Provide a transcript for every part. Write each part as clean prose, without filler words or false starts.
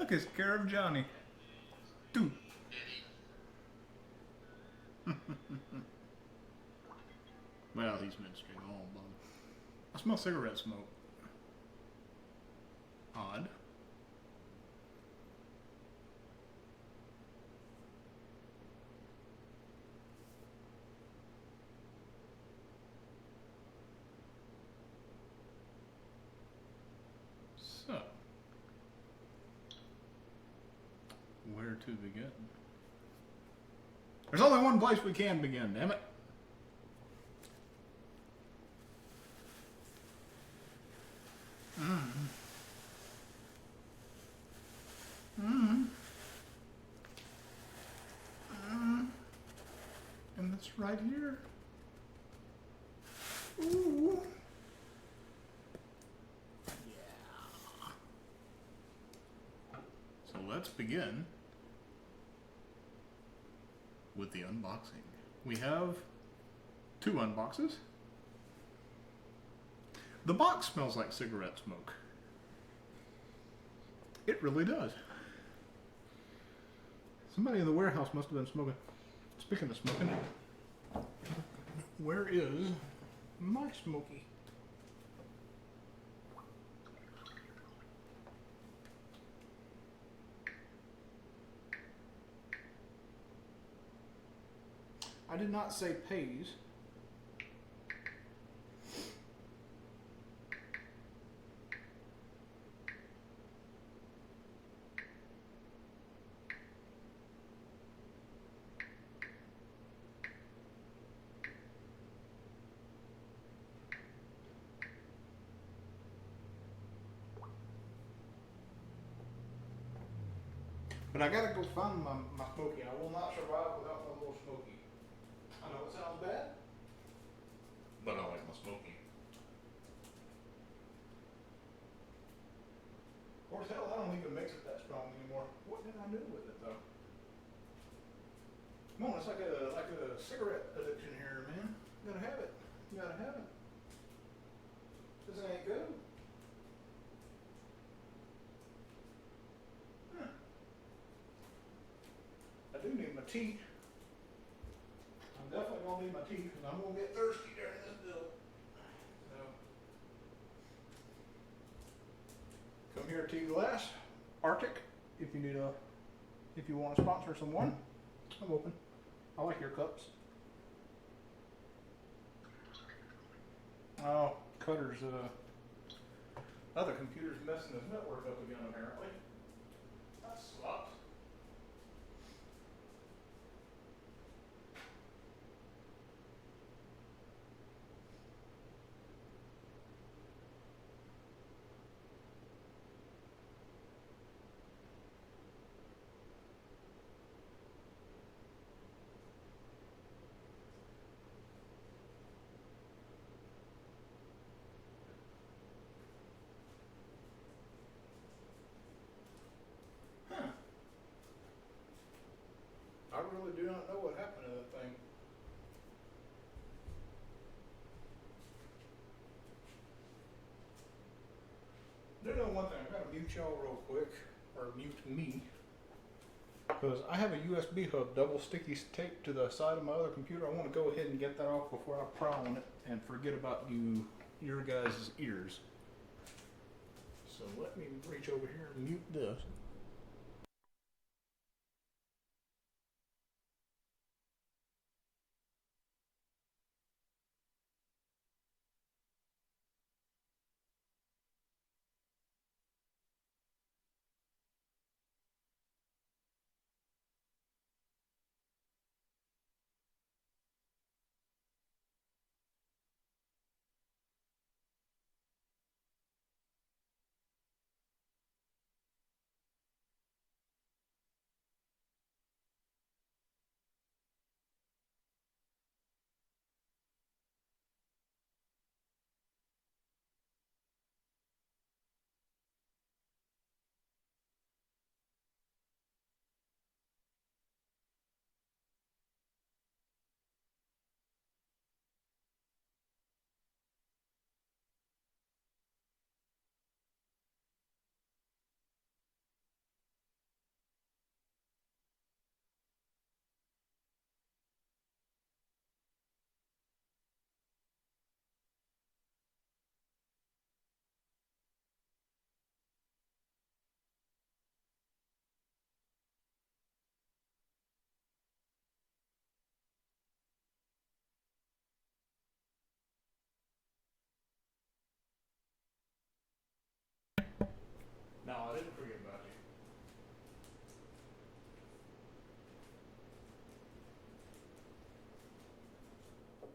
took his care of Johnny. Dude. Well, he's midstream. Oh, bum. I smell cigarette smoke. Odd. So, where to begin? There's only one place we can begin, damn it. And it's right here. Ooh. Yeah. So let's begin with the unboxing. We have 2 unboxes. The box smells like cigarette smoke. It really does. Somebody in the warehouse must have been smoking. Speaking of smoking, where is my smoky? I did not say pays. But I gotta go find my smoky. I will not survive without my little smoky. I know it sounds bad, but I like my smoky. Of course, hell, I don't even mix it that strong anymore. What did I do with it though? Come on, it's like a cigarette addiction here, man. You gotta have it. You gotta have it. This ain't good. Huh. I do need my tea. I'm definitely gonna need my tea because I'm gonna get thirsty during this build. So, come here, Tea Glass, Arctic. If you need if you want to sponsor someone, I'm open. I like your cups. Oh, Cutter's other computer's messing his network up again apparently. That sucks. I really do not know what happened to that thing. Do know one thing, I gotta mute y'all real quick, or mute me, because I have a USB hub double sticky taped to the side of my other computer. I want to go ahead and get that off before I prowl on it and forget about your guys' ears. So let me reach over here and mute this.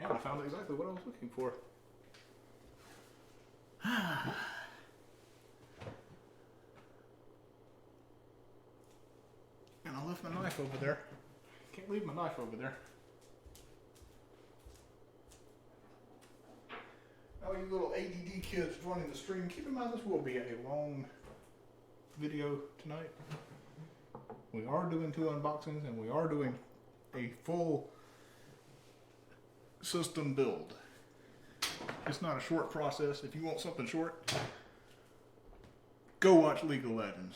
And I found exactly what I was looking for. And I left my knife over there. Can't leave my knife over there. Now you little ADD kids joining the stream, keep in mind this will be a long video tonight. We are doing 2 unboxings and we are doing a full system build. It's not a short process. If you want something short, go watch League of Legends.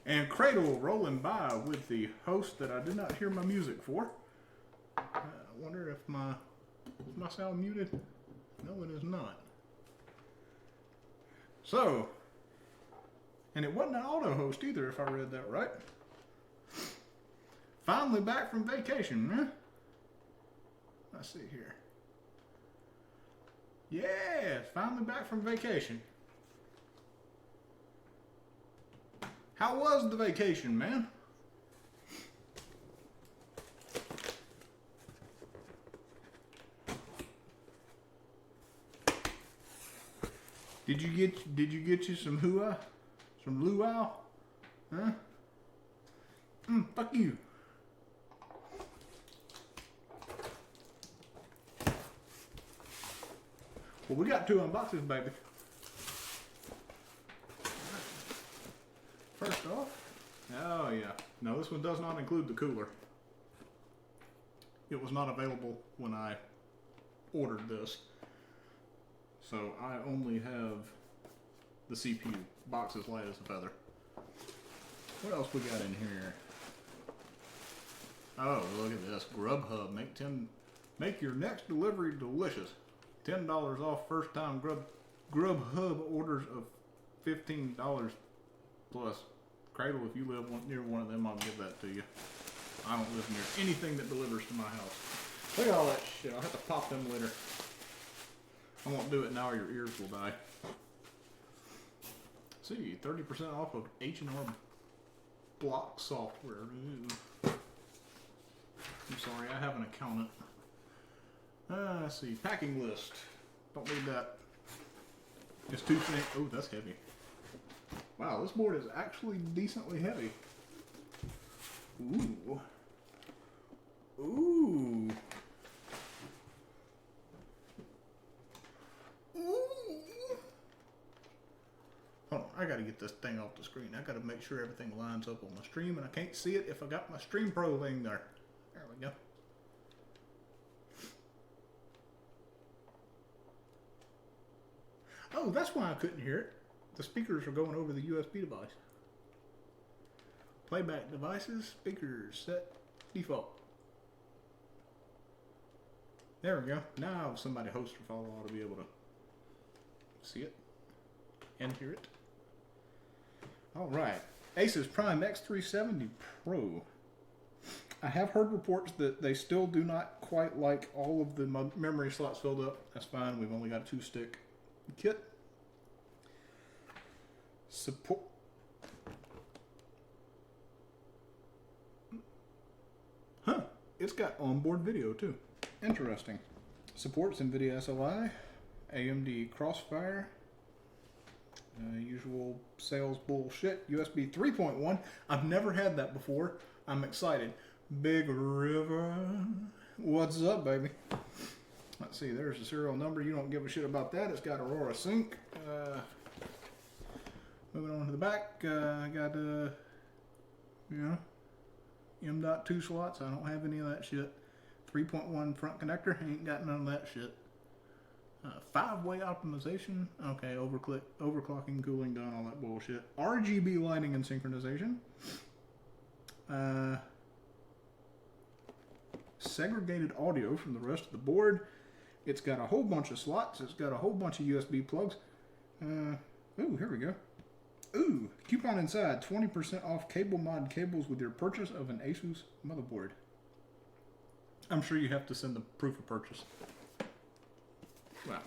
And Cradle rolling by with the host that I did not hear my music for. I wonder if my sound muted? No, it is not. So, and it wasn't an auto host either, if I read that right. Finally back from vacation, huh? Let's see here. Yeah, finally back from vacation. How was the vacation, man? Did you get you some hua? Some luau? Huh? Fuck you. Well, we got 2 unboxes, baby. First off, oh yeah, no, this one does not include the cooler. It was not available when I ordered this. So I only have the CPU. Box is light as a feather. What else we got in here? Oh, look at this. Grubhub. Make your next delivery delicious. $10 off first time Grubhub orders of $15 plus. Cradle, if you live near one of them, I'll give that to you. I don't live near anything that delivers to my house. Look at all that shit. I'll have to pop them later. I won't do it now or your ears will die. See, 30% off of H&R Block software. Ooh. I'm sorry, I have an accountant. Let's see, packing list. Don't need that. It's too thin. Oh, that's heavy. Wow, this board is actually decently heavy. Ooh. Ooh. Hold on, I gotta get this thing off the screen. I gotta make sure everything lines up on my stream, and I can't see it if I got my Stream Pro thing there. There we go. Oh, that's why I couldn't hear it. The speakers are going over the USB device. Playback devices, speakers, set, default. There we go. Now somebody host or follow ought to be able to see it and hear it. All right. Asus Prime X370 Pro. I have heard reports that they still do not quite like all of the memory slots filled up. That's fine. We've only got a 2-stick kit. Support. Huh. It's got onboard video too. Interesting. Supports NVIDIA SLI, AMD Crossfire, usual sales bullshit, USB 3.1. I've never had that before. I'm excited. Big River. What's up, baby? Let's see, there's the serial number. You don't give a shit about that. It's got Aurora Sync. Moving on to the back, I got, you know, M.2 slots. I don't have any of that shit. 3.1 front connector. Ain't got none of that shit. 5-way optimization. Okay, overclocking, cooling down, all that bullshit. RGB lighting and synchronization. Segregated audio from the rest of the board. It's got a whole bunch of slots. It's got a whole bunch of USB plugs. Ooh, here we go. Ooh, coupon inside. 20% off cable mod cables with your purchase of an Asus motherboard. I'm sure you have to send the proof of purchase. Wow.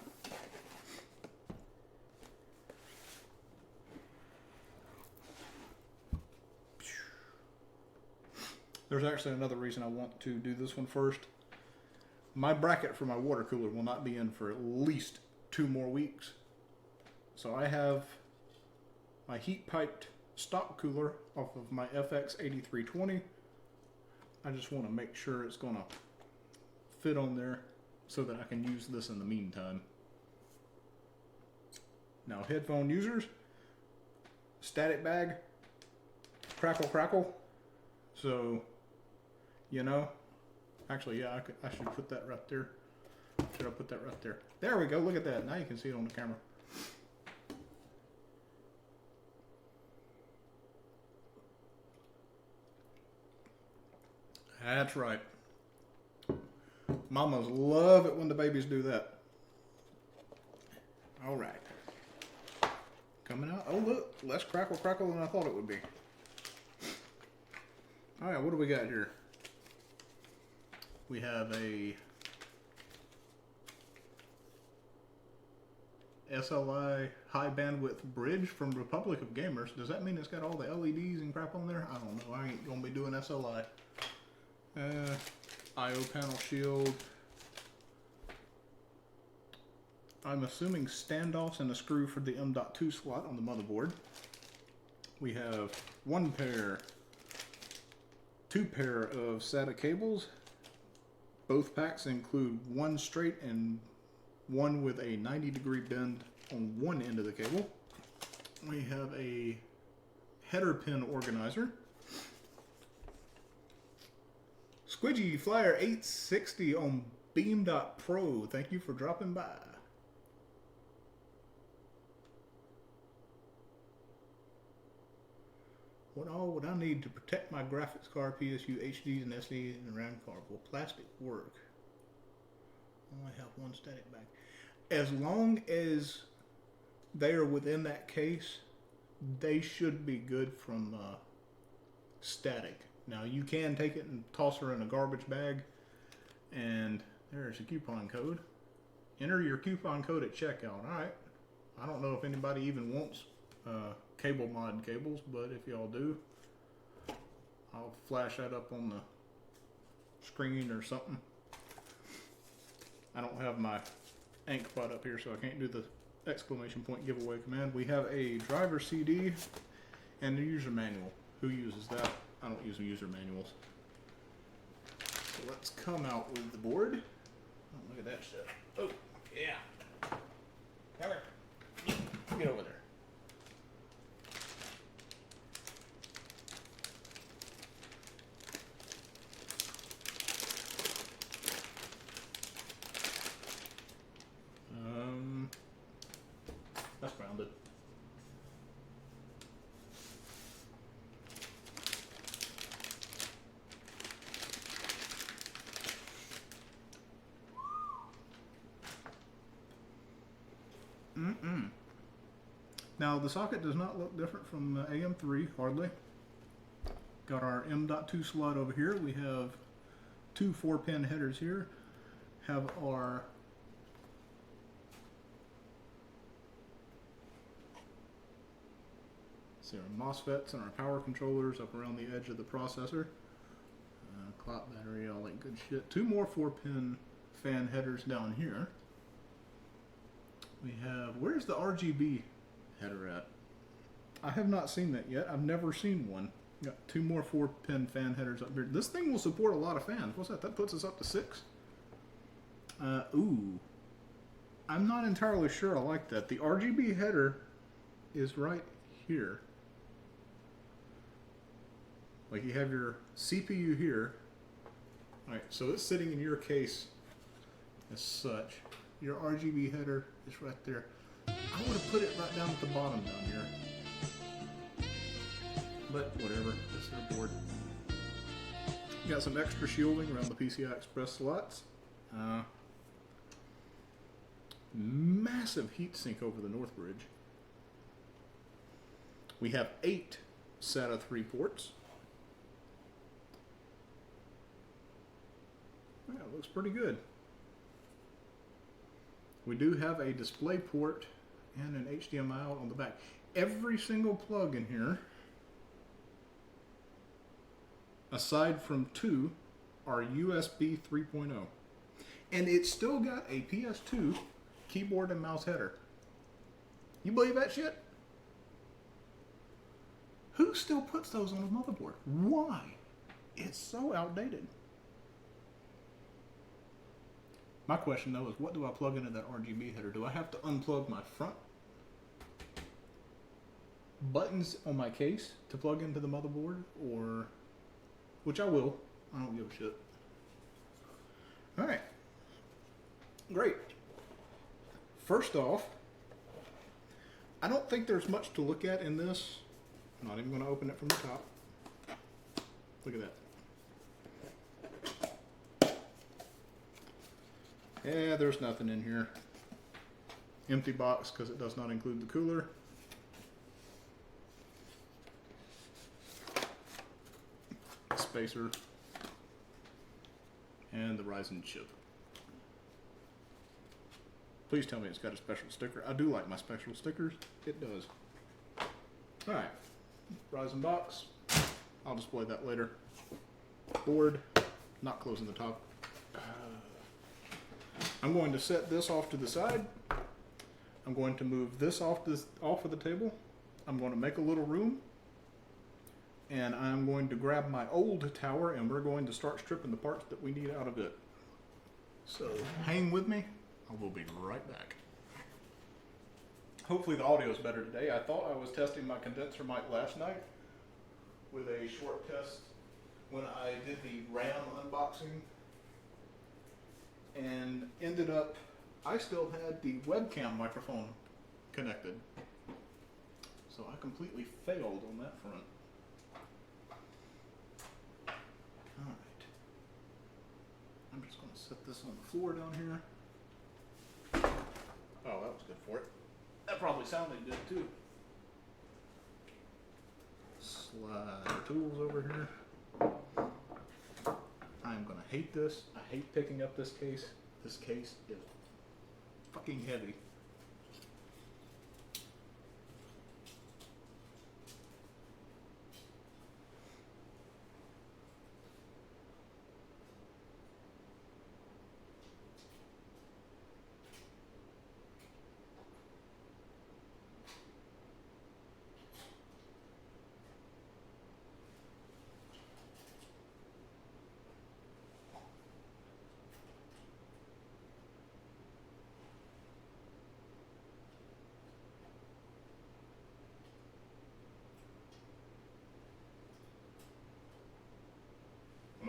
There's actually another reason I want to do this one first. My bracket for my water cooler will not be in for at least 2 more weeks. So I have my heat piped stock cooler off of my FX 8320. I just want to make sure it's going to fit on there so that I can use this in the meantime. Now, headphone users, static bag, crackle crackle. So, you know, actually, yeah, I should put that right there. Should I put that right there? There we go. Look at that. Now you can see it on the camera. That's right. Mamas love it when the babies do that. All right. Coming out. Oh, look. Less crackle crackle than I thought it would be. All right, what do we got here? We have a SLI high bandwidth bridge from Republic of Gamers. Does that mean it's got all the LEDs and crap on there? I don't know. I ain't going to be doing SLI. IO panel shield. I'm assuming standoffs and a screw for the M.2 slot on the motherboard. We have 2 pair of SATA cables. Both packs include 1 straight and 1 with a 90-degree bend on one end of the cable. We have a header pin organizer. Squidgy Flyer 860 on Beam.Pro. Thank you for dropping by. What all would I need to protect my graphics card, PSU, HDs, and SDs, and RAM card? Will plastic work? I only have 1 static bag. As long as they are within that case, they should be good from static. Now, you can take it and toss her in a garbage bag, and there's a coupon code. Enter your coupon code at checkout. All right. I don't know if anybody even wants cable mod cables, but if y'all do, I'll flash that up on the screen or something. I don't have my ink pot up here, so I can't do the exclamation point giveaway command. We have a driver CD and a user manual. Who uses that? I don't use user manuals. So let's come out with the board. Oh, look at that shit. Oh, yeah. Come here. Get over there. That's grounded. Now the socket does not look different from the AM3, hardly. Got our M.2 slot over here. We have 2 4-pin headers here. Have our MOSFETs and our power controllers up around the edge of the processor. Clock battery, all that good shit. 2 more 4-pin fan headers down here. We have, where's the RGB header at? I have not seen that yet. I've never seen one. Got 2 more 4-pin fan headers up here. This thing will support a lot of fans. What's that? That puts us up to 6. Ooh. I'm not entirely sure I like that. The RGB header is right here. Like you have your CPU here. Alright, so it's sitting in your case as such. Your RGB header is right there. I would have put it right down at the bottom down here. But whatever, it's their board. Got some extra shielding around the PCI Express slots. Massive heatsink over the north bridge. We have 8 SATA 3 ports. Yeah, it looks pretty good. We do have a display port and an HDMI out on the back. Every single plug in here, aside from 2, are USB 3.0. And it's still got a PS2 keyboard and mouse header. You believe that shit? Who still puts those on a motherboard? Why? It's so outdated. My question though is, what do I plug into that RGB header? Do I have to unplug my front buttons on my case to plug into the motherboard? Or, which I will. I don't give a shit. Alright. Great. First off, I don't think there's much to look at in this. I'm not even going to open it from the top. Look at that. Yeah, there's nothing in here. Empty box because it does not include the cooler. Spacer. And the Ryzen chip. Please tell me it's got a special sticker. I do like my special stickers. It does. Alright. Ryzen box. I'll display that later. Board. Not closing the top. I'm going to set this off to the side. I'm going to move this off of the table. I'm going to make a little room. And I'm going to grab my old tower and we're going to start stripping the parts that we need out of it. So hang with me. I will be right back. Hopefully the audio is better today. I thought I was testing my condenser mic last night with a short test when I did the RAM unboxing, and ended up, I still had the webcam microphone connected. So I completely failed on that front. Alright. I'm just going to set this on the floor down here. Oh, that was good for it. That probably sounded good too. Slide our tools over here. I'm gonna hate this. I hate picking up this case. This case is fucking heavy.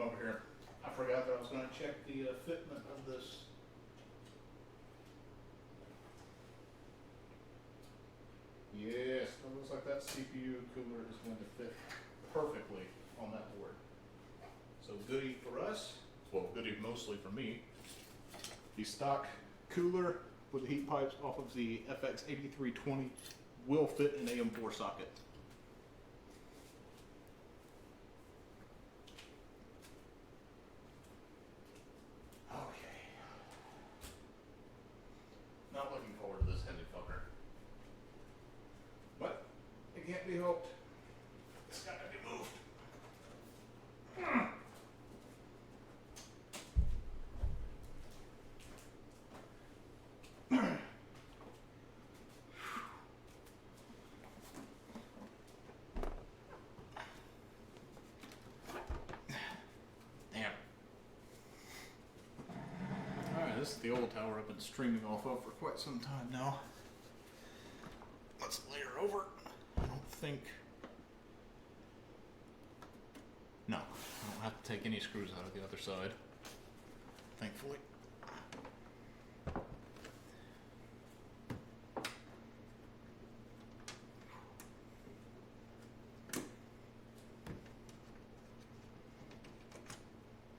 Over here. I forgot that I was going to check the fitment of this. Yes, it looks like that CPU cooler is going to fit perfectly on that board. So goodie for us, well goodie mostly for me. The stock cooler with the heat pipes off of the FX8320 will fit an AM4 socket. Can't be helped. It's got to be moved. Damn. Alright, this is the old tower I've been streaming off of for quite some time now. Let's layer over. I don't think. No, I don't have to take any screws out of the other side, thankfully.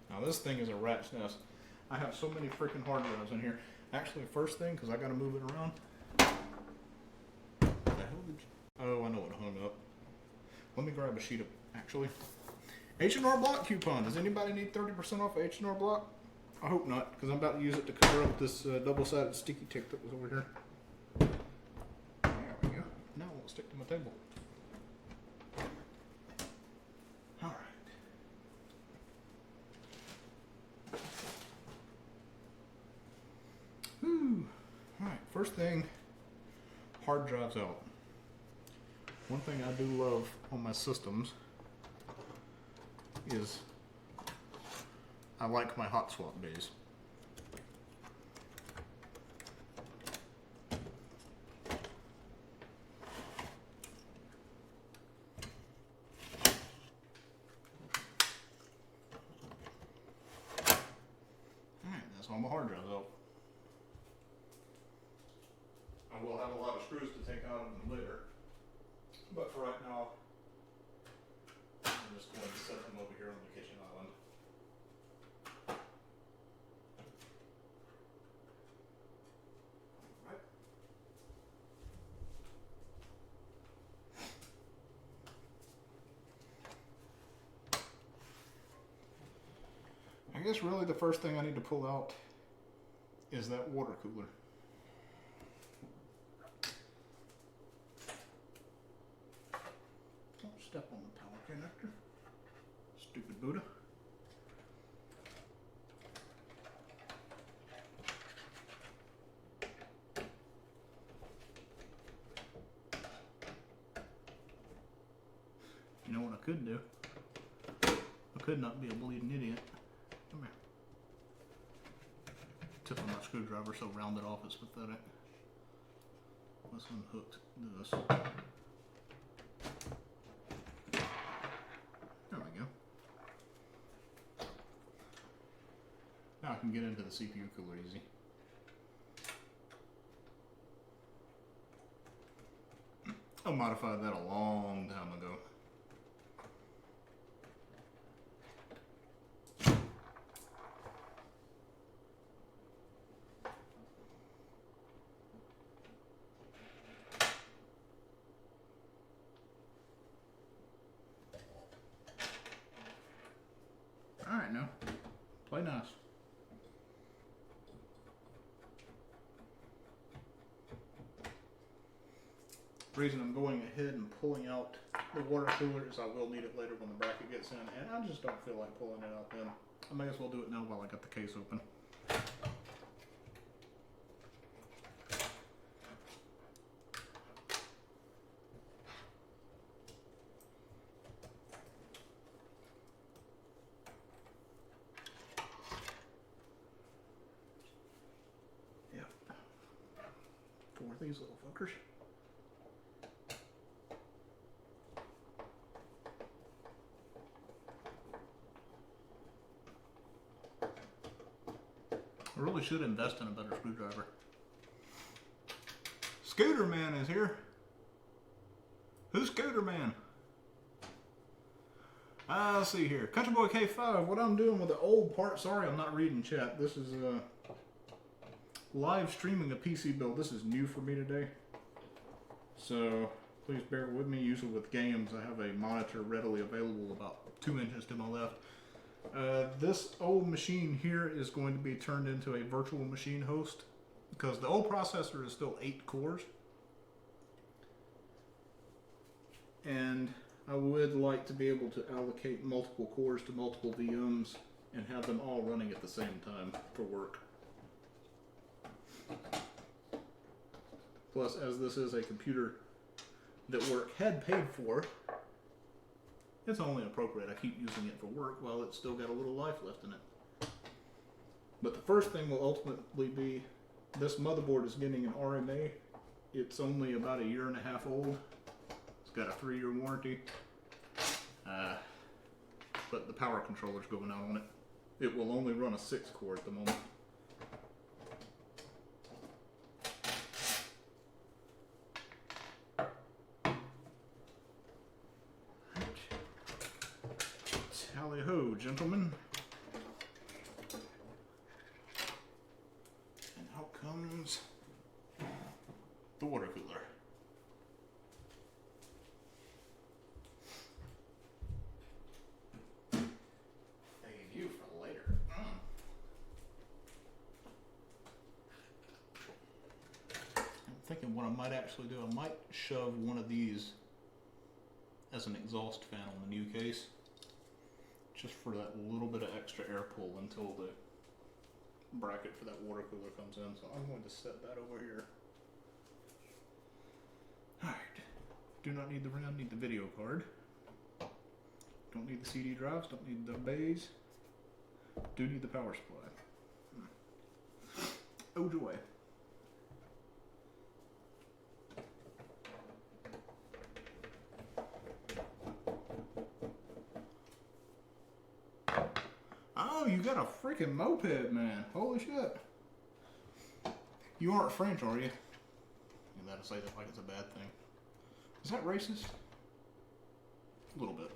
Now this thing is a rat's nest. I have so many freaking hard drives in here. Actually, first thing, because I got to move it around. What the hell did you? Oh, I know what hung up. Let me grab a sheet of, actually. H&R Block coupon. Does anybody need 30% off of H&R Block? I hope not, because I'm about to use it to cover up this double-sided sticky tape that was over here. There we go. Now it won't stick to my table. Alright. first thing, hard drives out. One thing I do love on my systems is I like my hot swap days. Alright, that's all my hard drives out. I will have a lot of screws to take out of them later. But for right now, I'm just going to set them over here on the kitchen island. Alright. I guess really the first thing I need to pull out is that water cooler. Step on the power connector. Stupid Buddha. You know what I could do? I could not be a bleeding idiot. Come here. Tip of my screwdriver so rounded off it's pathetic. Let's unhook this. Now I can get into the CPU cooler easy. I modified that a long time ago. Alright now, play nice. The reason I'm going ahead and pulling out the water cooler is I will need it later when the bracket gets in, and I just don't feel like pulling it out then. I may as well do it now while I got the case open. Yep. 4 of these little fuckers. I really should invest in a better screwdriver. Scooter Man is here. Who's Scooter Man? Let's see here. Country Boy K5. What I'm doing with the old part. Sorry, I'm not reading chat. This is live streaming a PC build. This is new for me today. So please bear with me. Usually with games, I have a monitor readily available about 2 inches to my left. This old machine here is going to be turned into a virtual machine host because the old processor is still 8 cores. And I would like to be able to allocate multiple cores to multiple VMs and have them all running at the same time for work. Plus, as this is a computer that work had paid for, it's only appropriate I keep using it for work while it's still got a little life left in it. But the first thing will ultimately be, this motherboard is getting an RMA. It's only about 1.5 years old. It's got a 3-year warranty. But the power controller's going out on it. It will only run a 6-core at the moment. Tally ho, gentlemen. And out comes the water cooler. A view for later. I'm thinking what I might actually do, I might shove one of these as an exhaust fan on the new case. Just for that little bit of extra air pull until the bracket for that water cooler comes in. So I'm going to set that over here. Do not need the RAM, need the video card. Don't need the CD drives, don't need the bays. Do need the power supply. Oh joy. Oh, you got a freaking moped, man. Holy shit. You aren't French, are you? You gotta say that like it's a bad thing. Is that racist? A little bit.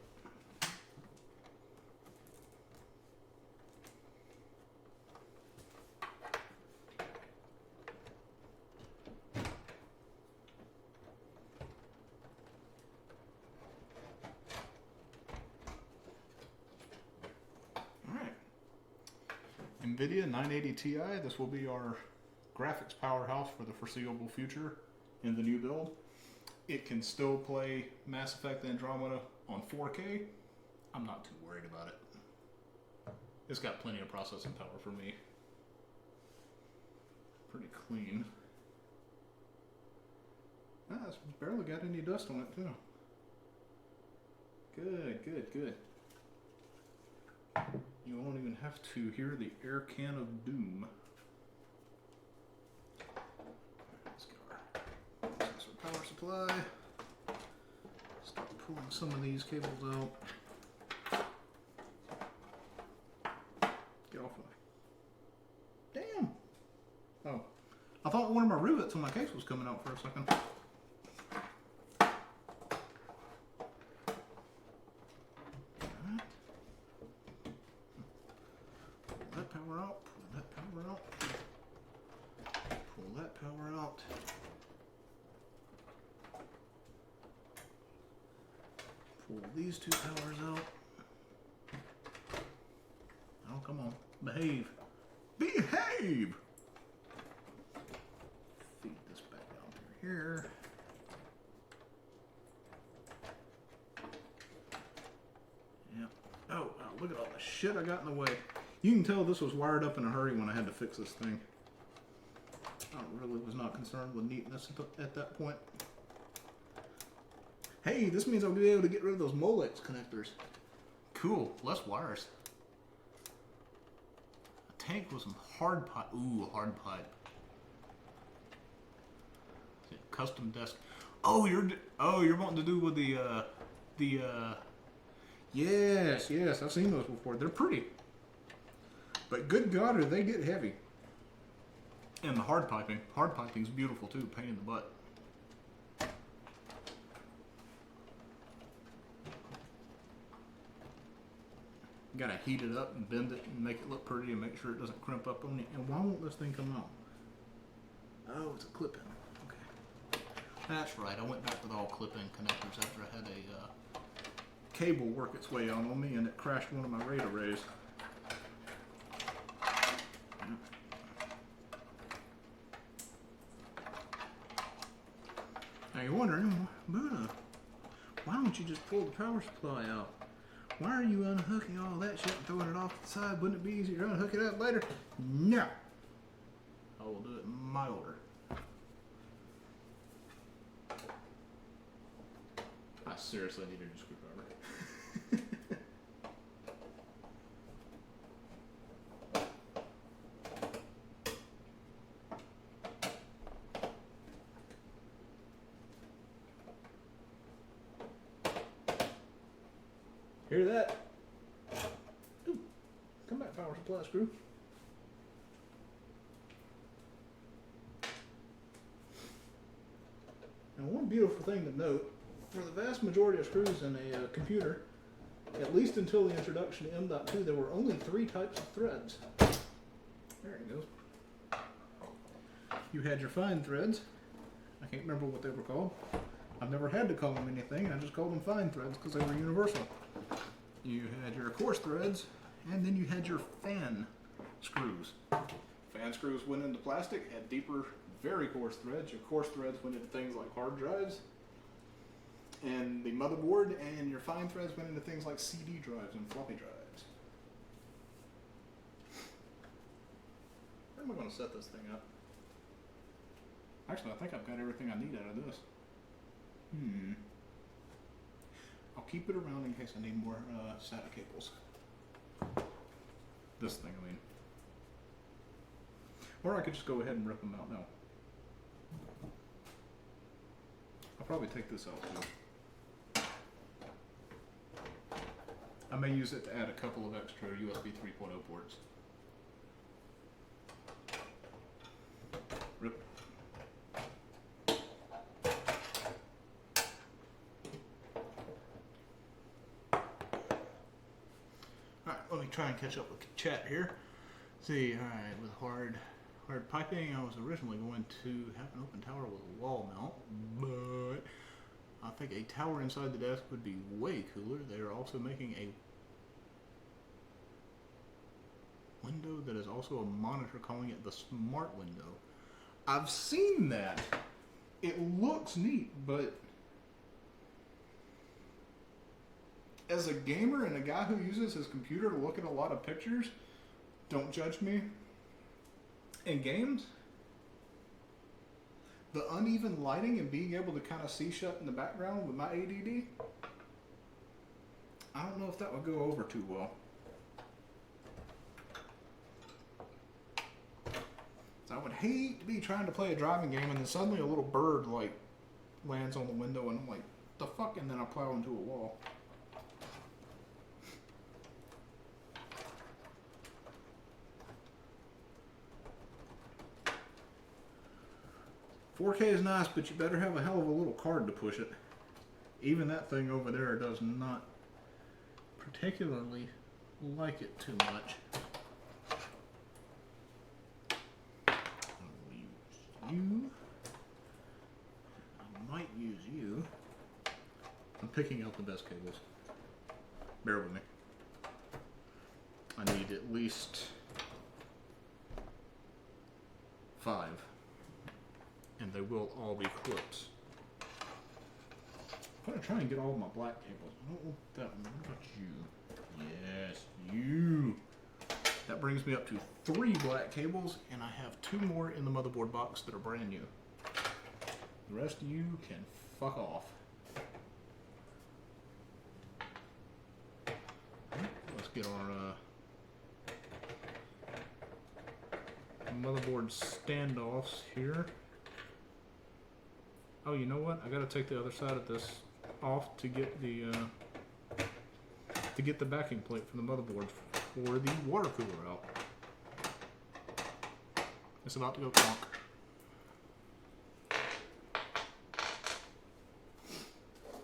NVIDIA 980 Ti, this will be our graphics powerhouse for the foreseeable future in the new build. It can still play Mass Effect Andromeda on 4K. I'm not too worried about it. It's got plenty of processing power for me. Pretty clean. Ah, it's barely got any dust on it too. Good, good, good. You won't even have to hear the air can of doom. Let's get our power supply. Start pulling some of these cables out. Get off of me. Damn! Oh. I thought one of my rivets on my case was coming out for a second. Pull these two powers out. Oh, come on. Behave. Behave! Feed this back down through here. Yep. Oh, look at all the shit I got in the way. You can tell this was wired up in a hurry when I had to fix this thing. I really was not concerned with neatness at that point. Hey, this means I'll be able to get rid of those Molex connectors. Cool, less wires. A tank with some hard pipe. Ooh, hard pipe. Custom desk. Oh, you're wanting to do with yes, I've seen those before. They're pretty. But good God, do they get heavy. And the hard piping's beautiful too, pain in the butt. You gotta heat it up and bend it and make it look pretty and make sure it doesn't crimp up on you. And why won't this thing come out? Oh, it's a clip-in. Okay. That's right, I went back with all clip-in connectors after I had a cable work its way out on me and it crashed one of my RAID arrays. Now you're wondering, Buddha, why don't you just pull the power supply out? Why are you unhooking all that shit and throwing it off to the side? Wouldn't it be easier to unhook it up later? No. I will do it in my order. I seriously need a new screwdriver. Hear that? Ooh, come back, power supply screw. Now, one beautiful thing to note, for the vast majority of screws in a computer, at least until the introduction to M.2, there were only 3 types of threads. There it goes. You had your fine threads. I can't remember what they were called. I've never had to call them anything. I just called them fine threads because they were universal. You had your coarse threads, and then you had your fan screws. Fan screws went into plastic, had deeper, very coarse threads. Your coarse threads went into things like hard drives and the motherboard, and your fine threads went into things like CD drives and floppy drives. Where am I going to set this thing up? Actually, I think I've got everything I need out of this. I'll keep it around in case I need more SATA cables. This thing, I mean. Or I could just go ahead and rip them out now. I'll probably take this out too. I may use it to add a couple of extra USB 3.0 ports. Rip. Alright, let me try and catch up with the chat here. See, alright, with hard piping, I was originally going to have an open tower with a wall mount, but I think a tower inside the desk would be way cooler. They are also making a window that is also a monitor, calling it the smart window. I've seen that. It looks neat, but as a gamer and a guy who uses his computer to look at a lot of pictures, don't judge me. In games, the uneven lighting and being able to kind of see shut in the background with my ADD, I don't know if that would go over too well. So I would hate to be trying to play a driving game and then suddenly a little bird like lands on the window and I'm like, the fuck, and then I plow into a wall. 4K is nice, but you better have a hell of a little card to push it. Even that thing over there does not particularly like it too much. I'll use you. I might use you. I'm picking out the best cables. Bear with me. I need at least 5. And they will all be clips. I'm going to try and get all of my black cables. I don't want that one. What about you? Yes, you. That brings me up to 3 black cables, and I have 2 more in the motherboard box that are brand new. The rest of you can fuck off. Let's get our motherboard standoffs here. Oh, you know what? I gotta take the other side of this off to get the backing plate for the motherboard for the water cooler out. It's about to go clonk.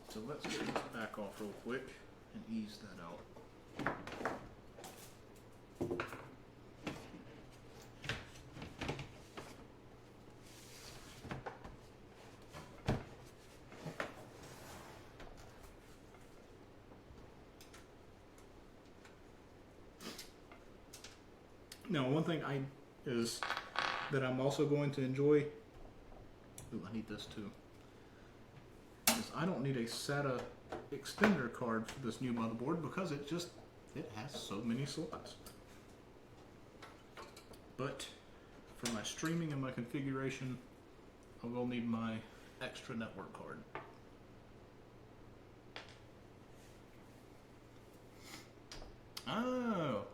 So let's get this back off real quick and ease that out. Now, one thing that I'm also going to enjoy. Ooh, I need this too. Is I don't need a SATA extender card for this new motherboard because it has so many slots. But for my streaming and my configuration, I will need my extra network card. Oh.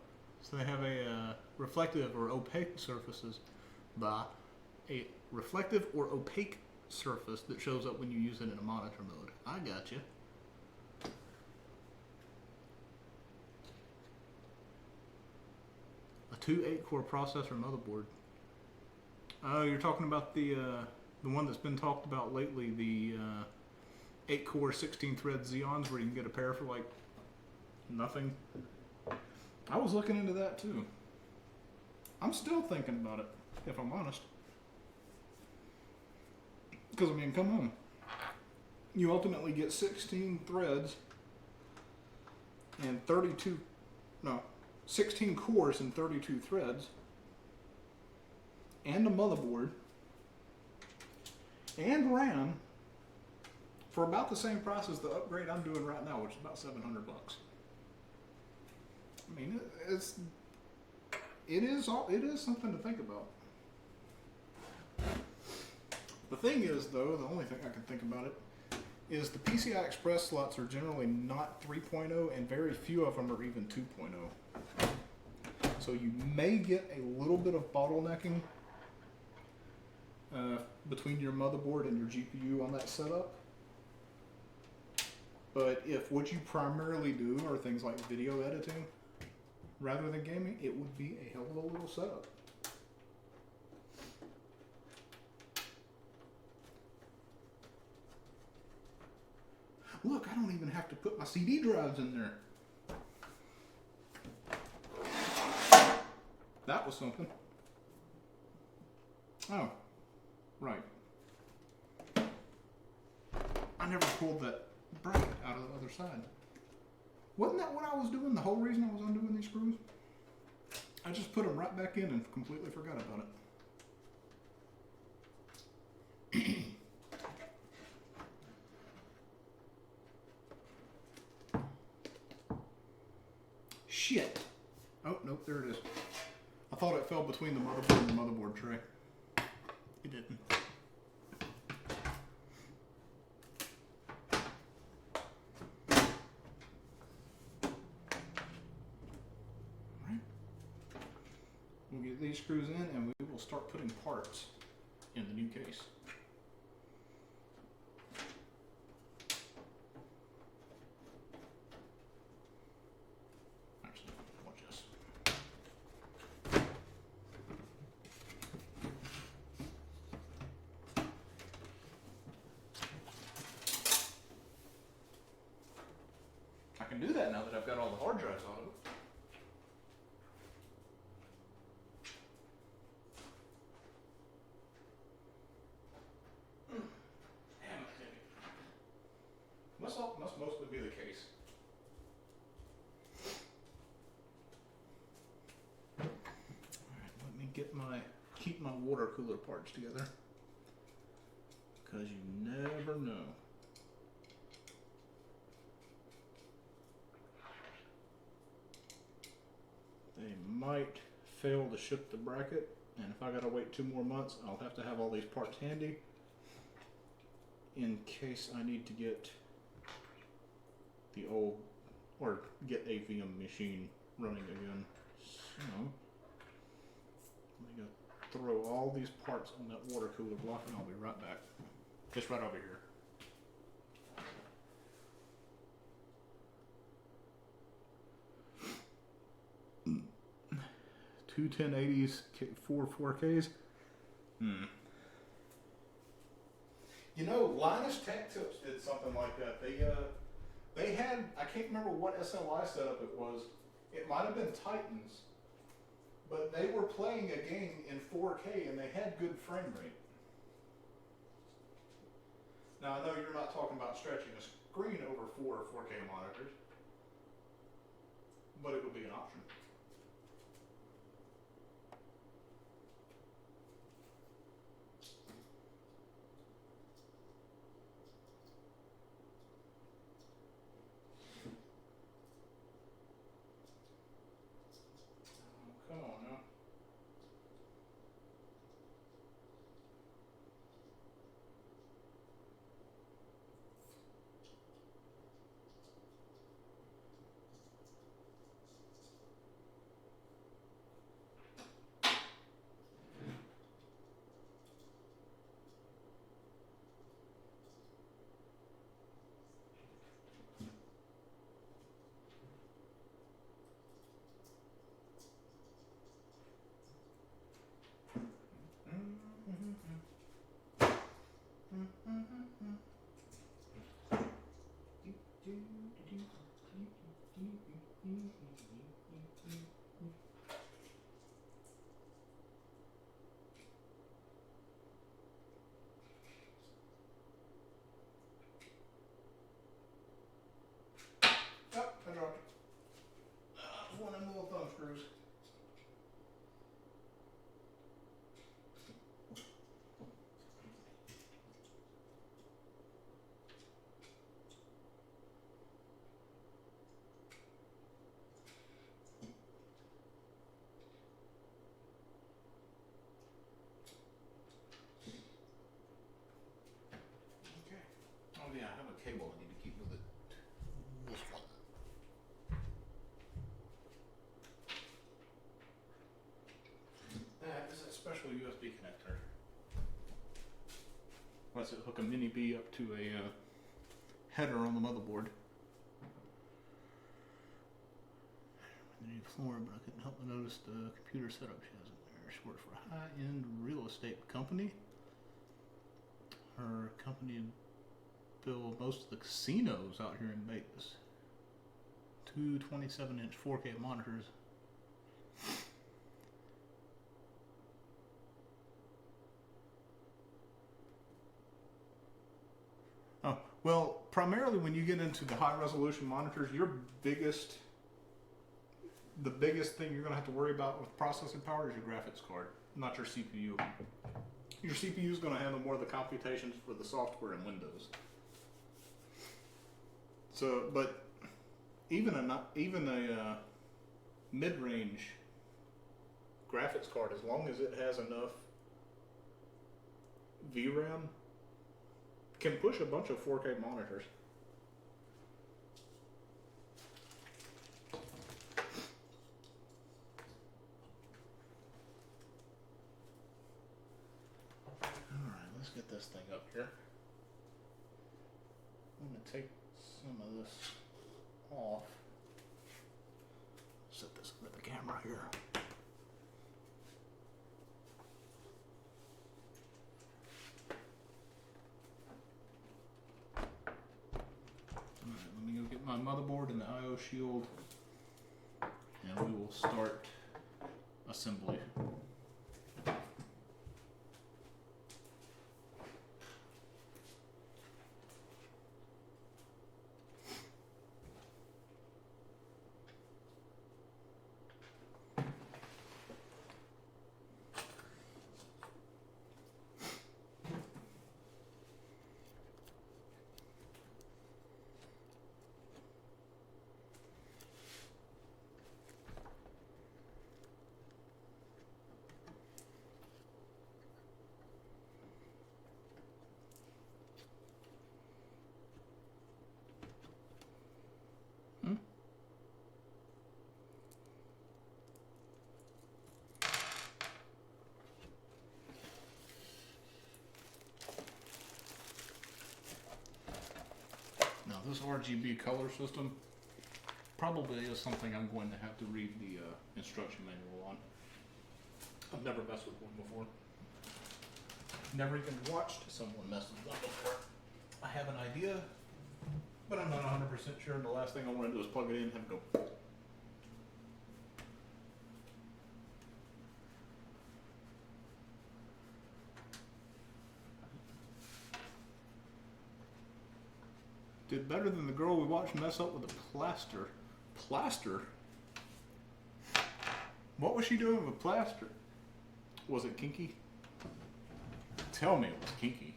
So they have a reflective or opaque surfaces by a reflective or opaque surface that shows up when you use it in a monitor mode. I got you. A 2 8-core processor motherboard. Oh, you're talking about the one that's been talked about lately, the 8-core 16-thread Xeons, where you can get a pair for like nothing. I was looking into that too. I'm still thinking about it, if I'm honest. Because, I mean, come on. You ultimately get 16 threads and 16 cores and 32 threads, and a motherboard, and RAM, for about the same price as the upgrade I'm doing right now, which is about $700. I mean, it is something to think about. The thing is, though, the only thing I can think about it is the PCI Express slots are generally not 3.0, and very few of them are even 2.0. So you may get a little bit of bottlenecking between your motherboard and your GPU on that setup. But if what you primarily do are things like video editing rather than gaming, it would be a hell of a little setup. Look, I don't even have to put my CD drives in there. That was something. Oh, right. I never pulled that bracket out of the other side. Wasn't that what I was doing? The whole reason I was undoing these screws? I just put them right back in and completely forgot about it. Shit. Oh, nope, there it is. I thought it fell between the motherboard and the motherboard tray. It didn't. Alright. We'll get these screws in and we will start putting parts in the new case. I can do that now that I've got all the hard drives out of it. Damn it, Timmy. Must mostly be the case. Alright, let me keep my water cooler parts together. Because you never know. They might fail to ship the bracket, and if I gotta wait 2 more months, I'll have to have all these parts handy in case I need to get the old, or get a VM machine running again. So, I'm gonna throw all these parts on that water cooler block and I'll be right back. Just right over here. Two 1080s, 4Ks. You know, Linus Tech Tips did something like that. They had, I can't remember what SLI setup it was. It might have been Titans, but they were playing a game in 4K and they had good frame rate. Now I know you're not talking about stretching a screen over 4K monitors, but it would be an option. Come on now. Oh, I dropped it. One of them little thumb screws. Okay. Oh yeah, I have a cable I need to keep with it. This one. That is a special USB connector. Lets it hook a mini B up to a header on the motherboard. The new floor, but I couldn't help but notice the computer setup she has in there. She works for a high-end real estate company. Her company built most of the casinos out here in Vegas. Two 27-inch 4K monitors. Oh, well, primarily when you get into the high-resolution monitors, the biggest thing you're going to have to worry about with processing power is your graphics card, not your CPU. Your CPU is going to handle more of the computations for the software in Windows. So, but even a mid-range graphics card, as long as it has enough VRAM, can push a bunch of 4K monitors. Alright, let's get this thing up here. I'm going to take some of this off. Set this under the camera here. Alright, let me go get my motherboard and the IO shield, and we will start assembly. Now this RGB color system probably is something I'm going to have to read the instruction manual on. I've never messed with one before. Never even watched someone mess with one before. I have an idea, but I'm not 100% sure, and the last thing I want to do is plug it in and have it go. Did better than the girl we watched mess up with a plaster. Plaster? What was she doing with plaster? Was it kinky? Tell me it was kinky.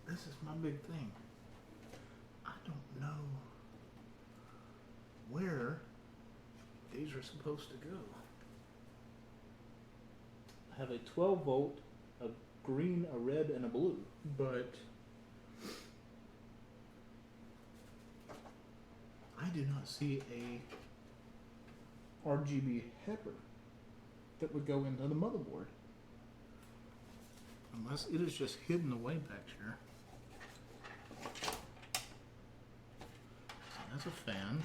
This is my big thing. I don't know where these are supposed to go. I have a 12 volt, a green, a red, and a blue, but I do not see a RGB header that would go into the motherboard. Unless it is just hidden away back here. So that's a fan.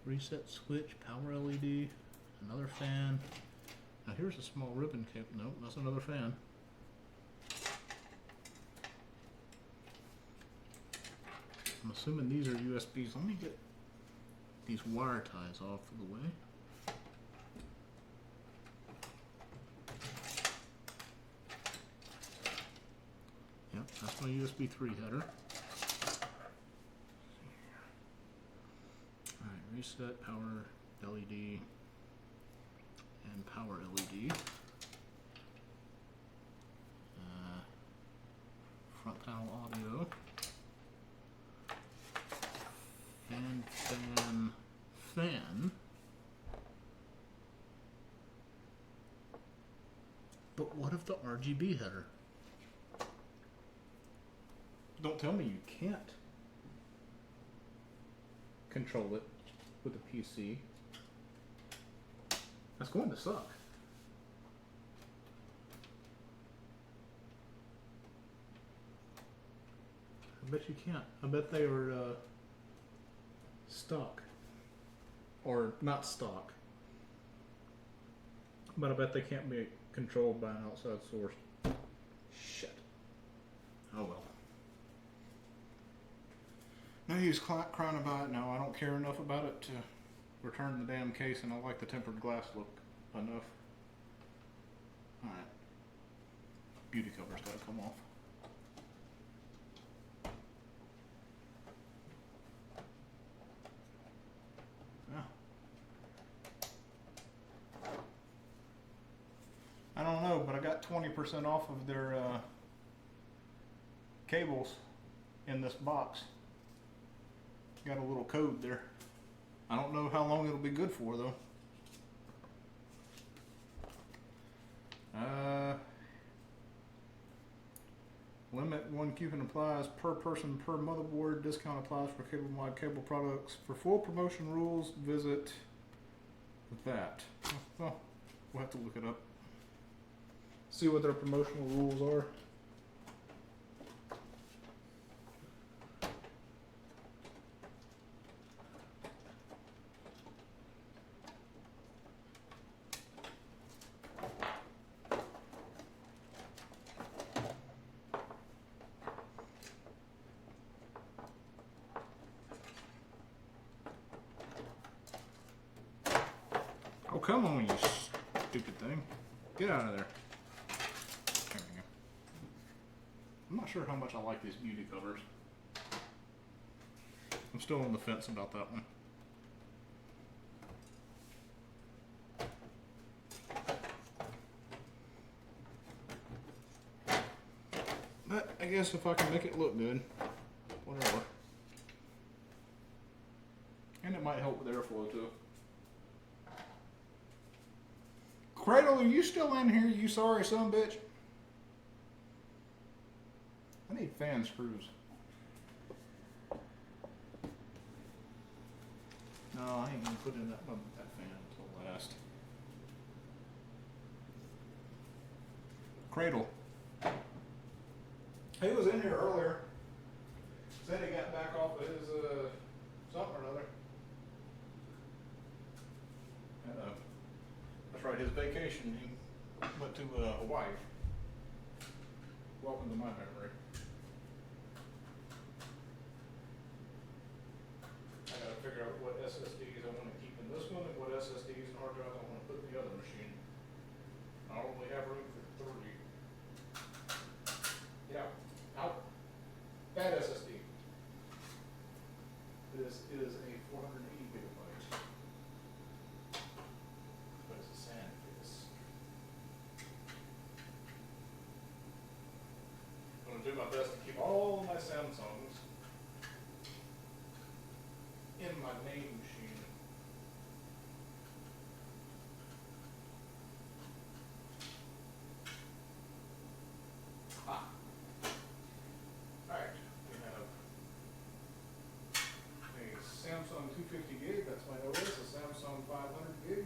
Reset switch, power LED, another fan. Now here's a small ribbon cable. Nope, that's another fan. I'm assuming these are USBs. Let me get these wire ties off of the way. Yep, that's my USB 3 header. Alright, reset, power, LED. and power LED. Front panel audio. Fan. But what of the RGB header? Don't tell me you can't control it with a PC. That's going to suck. I bet you can't. I bet they were stock. Or not stock. But I bet they can't be controlled by an outside source. Shit. Oh well. No use crying about it now. I don't care enough about it to return the damn case, and I like the tempered glass look enough. Alright. Beauty cover's gotta come off. I don't know, but I got 20% off of their cables in this box. Got a little code there. I don't know how long it'll be good for though. Limit 1 coupon applies per person per motherboard. Discount applies for cable-wide cable products. For full promotion rules, visit that. Well, we'll have to look it up. See what their promotional rules are. Oh, come on, you stupid thing. Get out of there. There we go. I'm not sure how much I like these beauty covers. I'm still on the fence about that one. But I guess if I can make it look good, whatever. And it might help with airflow too. Cradle, are you still in here, you sorry son bitch? I need fan screws. No, I ain't gonna put in that fan until last. Cradle. He was in here earlier. Said he got back off of his something or another. That's right, his vacation. He went to Hawaii. Welcome to my memory. I gotta figure out what SSDs I want to keep in this one and what SSDs and hard drives I want to put in the other machine. I only have room for 3. Yeah, out. Bad SSD. This is a 480 gigabytes. But it's a SAN case. I'm going to do my best to keep all my Samsungs in my main machine. Alright, we have a Samsung 250 gig, that's my OS, a Samsung 500 gig,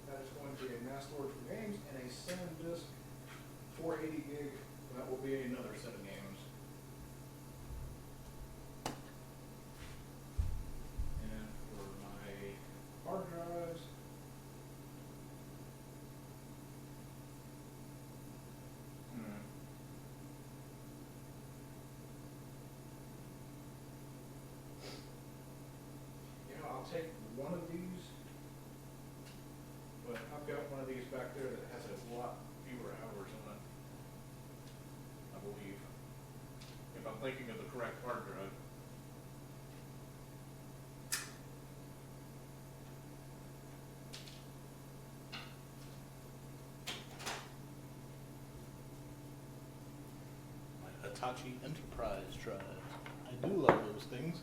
that is going to be a mass storage for games, and a SanDisk 480 gig, that will be another set of games. And for my hard drives, I'll take one of these, but I've got one of these back there that has a lot fewer hours on it, I believe, if I'm thinking of the correct hard drive. Hitachi Enterprise drives. I do love those things.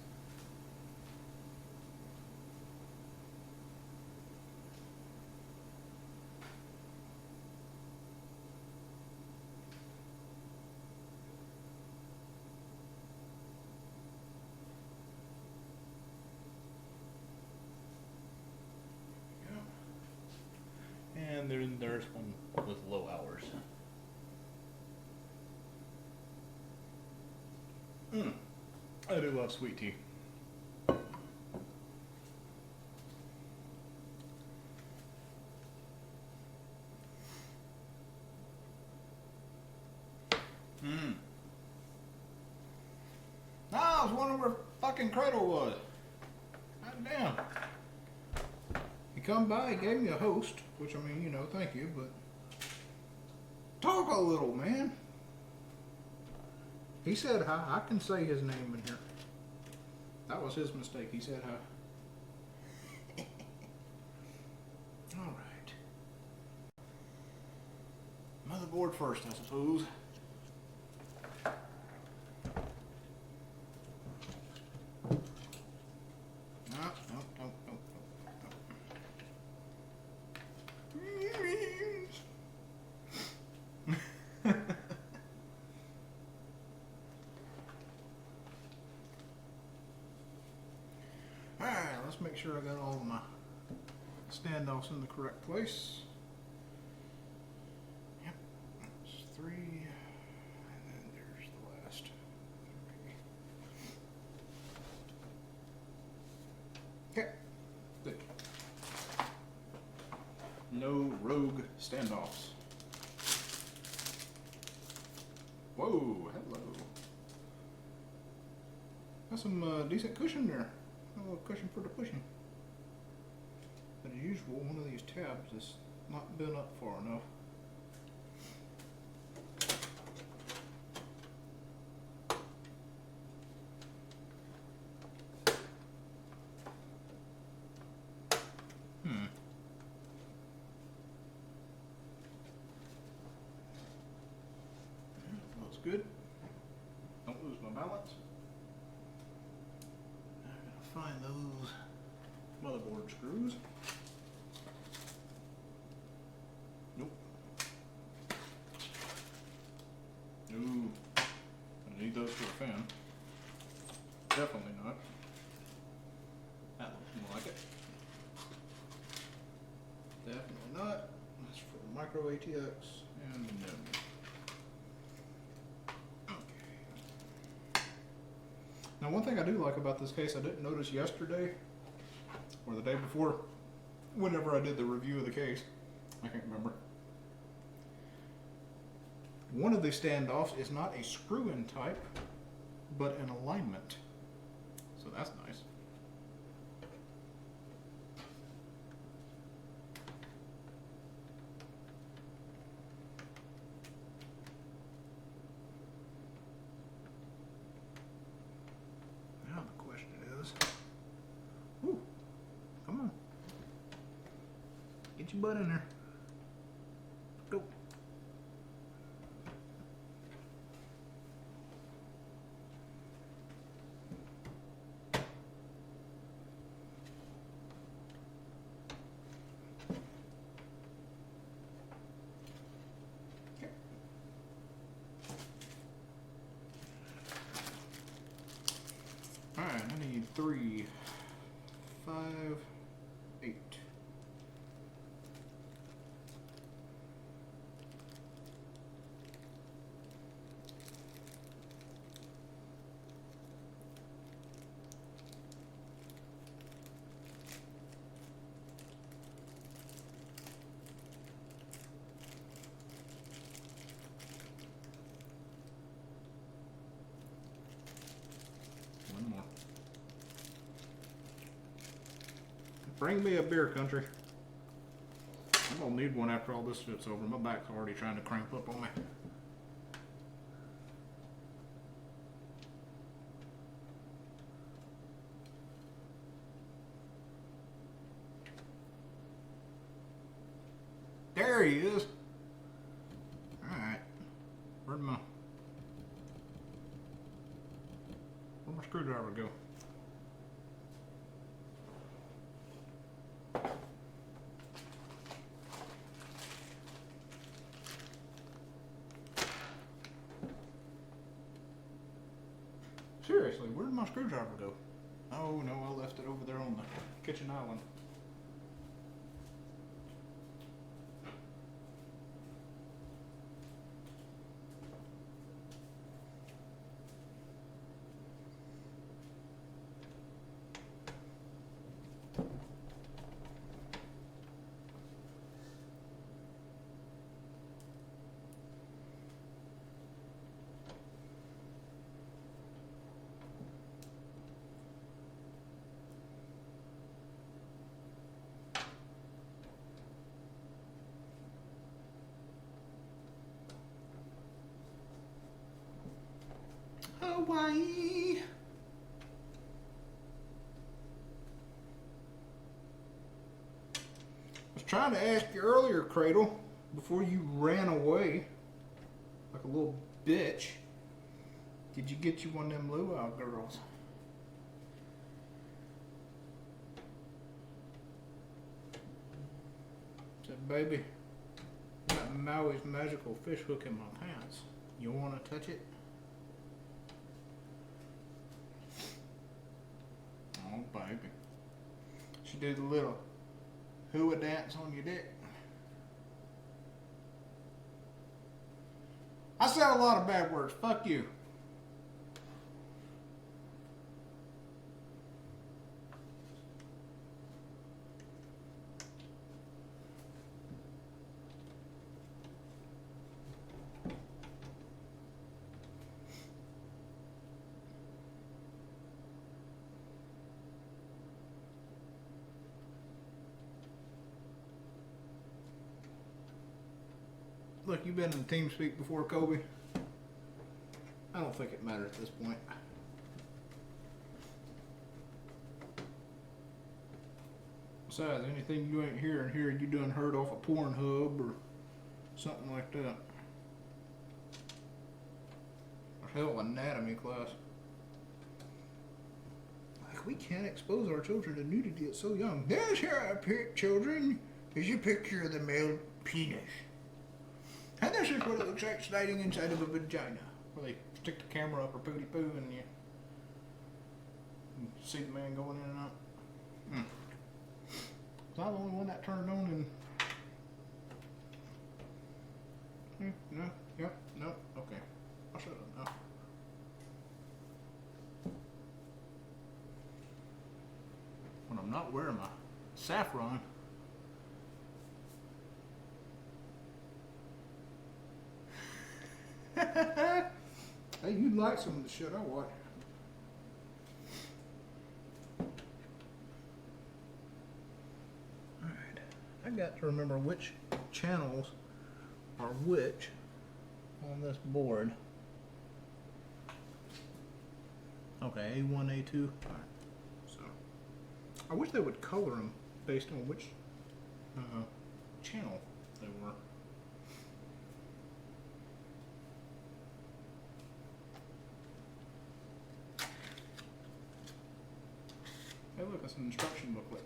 And then there's one with low hours. I do love sweet tea. I was wondering where fucking Cradle was. God damn. He come by, he gave me a host, which I mean, you know, thank you, but talk a little, man. He said hi. I can say his name in here. That was his mistake. He said hi. All right. Motherboard first, I suppose. Alright, let's make sure I got all of my standoffs in the correct place. Yep, that's 3, and then there's the last 3. Okay, good. No rogue standoffs. Whoa, hello. Got some decent cushion there. A little cushion for the pushing. But as usual, one of these tabs has not been up far enough. Looks good. Don't lose my balance. Find those motherboard screws. Nope. Ooh. I need those for a fan. Definitely not. That looks more like it. Definitely not. That's for micro ATX and no. Now, one thing I do like about this case, I didn't notice yesterday, or the day before, whenever I did the review of the case, I can't remember. One of the standoffs is not a screw-in type, but an alignment. So that's nice. Ooh, come on. Get your butt in there. Go. Okay. Alright, I need 3, 5, 8. One more. Bring me a beer, country. I'm gonna need one after all this shit's over. My back's already trying to cramp up on me. There he is. Alright. Where'd my... screwdriver go? Seriously, where did my screwdriver go? Oh no, I left it over there on the kitchen island. Hawaii. I was trying to ask you earlier, Cradle, before you ran away like a little bitch. Did you get you one of them luau girls? Said, baby, got Maui's magical fish hook in my pants. You want to touch it? Oh, baby. She did a little hula dance on your dick. I said a lot of bad words. Fuck you. Look, you've been in TeamSpeak before, Kobe. I don't think it matters at this point. Besides, anything you ain't hearing here, you done heard off a Pornhub or something like that. Or hell, anatomy class. Like, we can't expose our children to nudity at so young. There's how I pick children. Here's a picture of the male penis. And this is what it looks like sliding inside of a vagina. Where they stick the camera up or pooty poo and you see the man going in and out. Was I the only one that turned on and... No, yep, no, okay. I'll shut up now. When I'm not wearing my saffron. Hey, you'd like some of the shit I watch. Alright. I got to remember which channels are which on this board. Okay, A1, A2. Alright. So, I wish they would color them based on which channel they were. Hey look, it's an instruction booklet.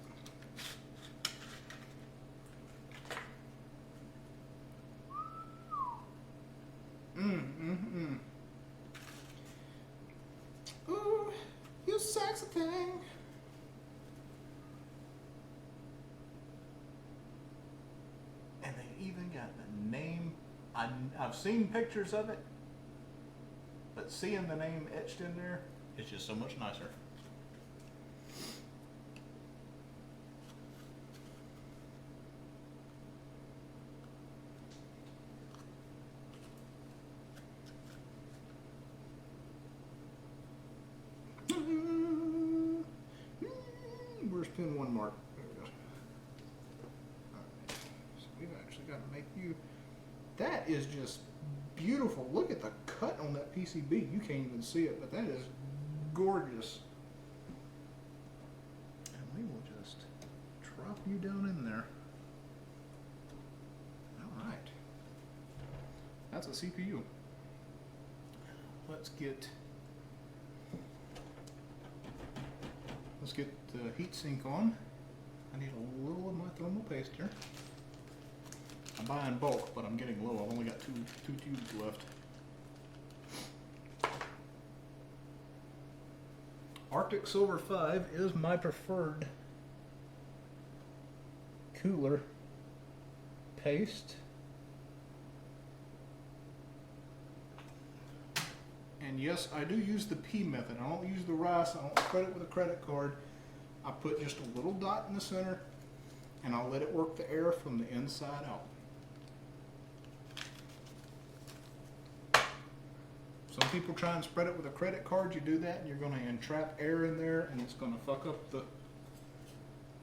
Ooh, you sexy thing. And they even got the name. I've seen pictures of it, but seeing the name etched in there is just so much nicer. Where's pin 1 mark? There we go. Alright, so we've actually got to make you... That is just beautiful. Look at the cut on that PCB. You can't even see it, but that is gorgeous. And we will just drop you down in there. Alright. That's a CPU. Let's get let's get the heat sink on. I need a little of my thermal paste here. I'm buying bulk, but I'm getting low. I've only got two tubes left. Arctic Silver 5 is my preferred cooler paste. And yes, I do use the P method. I don't use the rice. I don't spread it with a credit card. I put just a little dot in the center, and I'll let it work the air from the inside out. Some people try and spread it with a credit card. You do that, and you're going to entrap air in there, and it's going to fuck up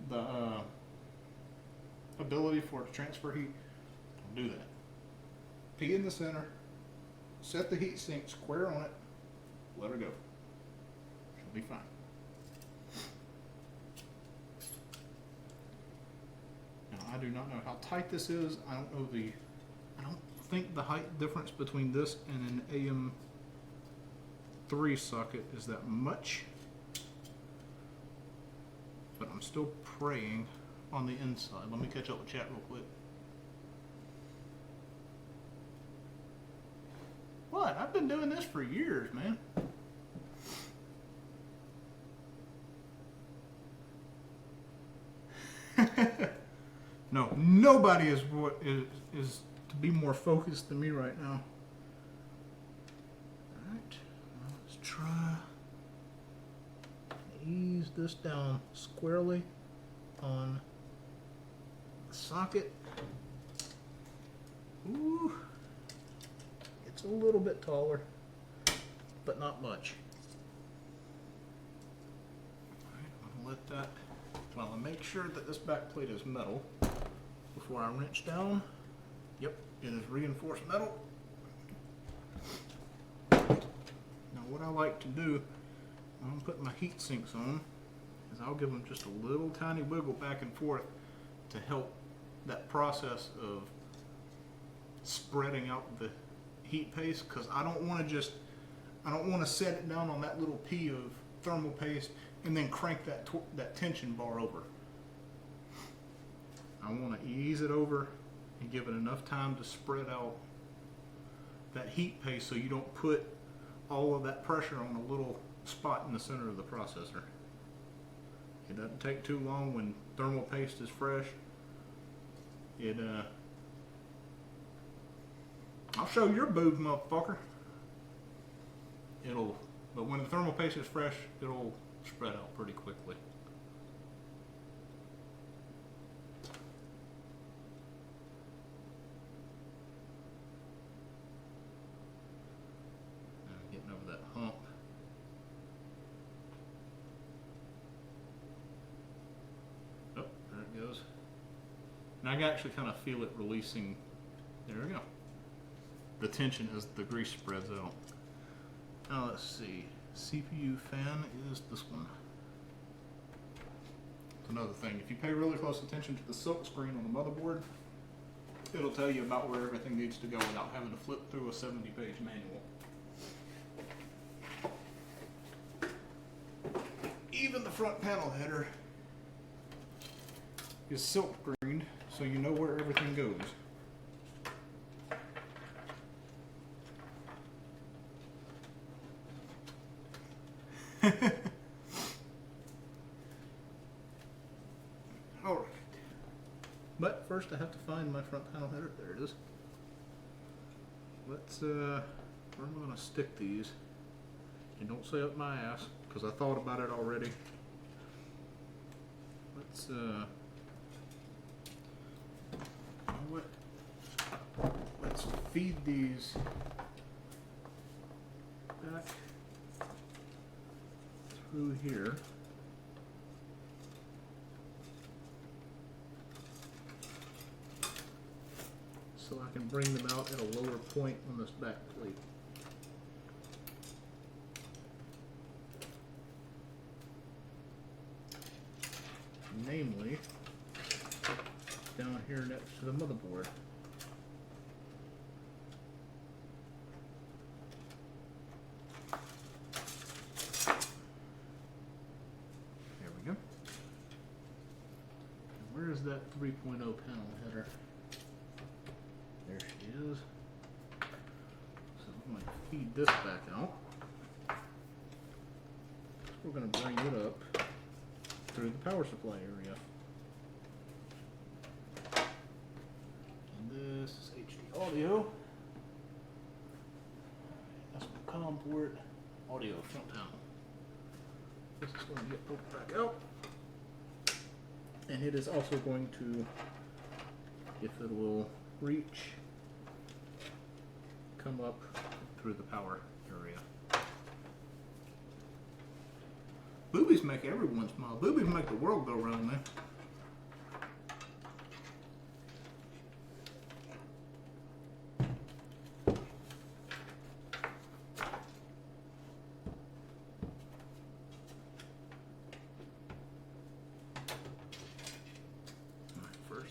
the ability for it to transfer heat. Don't do that. P in the center. Set the heat sink square on it. Let her go. She'll be fine. Now, I do not know how tight this is. I don't think the height difference between this and an AM3 socket is that much. But I'm still praying on the inside. Let me catch up with chat real quick. What? I've been doing this for years, man. No, nobody is to be more focused than me right now. Alright, let's try to ease this down squarely on the socket. Ooh. It's a little bit taller, but not much. Alright, I'm gonna let that, well, I'll make sure that this back plate is metal before I wrench down. Yep, it is reinforced metal. Now what I like to do when I'm putting my heat sinks on is I'll give them just a little tiny wiggle back and forth to help that process of spreading out the heat paste, because I don't want to set it down on that little P of thermal paste and then crank that tension bar over. I want to ease it over and give it enough time to spread out that heat paste so you don't put all of that pressure on a little spot in the center of the processor. It doesn't take too long when thermal paste is fresh. I'll show your boobs, motherfucker. But when the thermal paste is fresh, it'll spread out pretty quickly. I'm getting over that hump. Oh, there it goes. And I can actually kind of feel it releasing. There we go. The tension as the grease spreads out. Now let's see. CPU fan is this one. It's another thing. If you pay really close attention to the silk screen on the motherboard, it'll tell you about where everything needs to go without having to flip through a 70-page manual. Even the front panel header is silk screened, so you know where everything goes. Alright. But first I have to find my front panel header. There it is. Let's, where am I going to stick these? And don't say up my ass, because I thought about it already. Let's, let's feed these back through here. So I can bring them out at a lower point on this back plate. Namely, down here next to the motherboard. There 3.0 panel header. There she is. So I'm going to feed this back out. We're going to bring it up through the power supply area. And this is HD audio. That's my COM port. Audio front panel. This is going to get pulled back out. And it is also going to, if it will reach, come up through the power area. Boobies make everyone smile. Boobies make the world go round, man.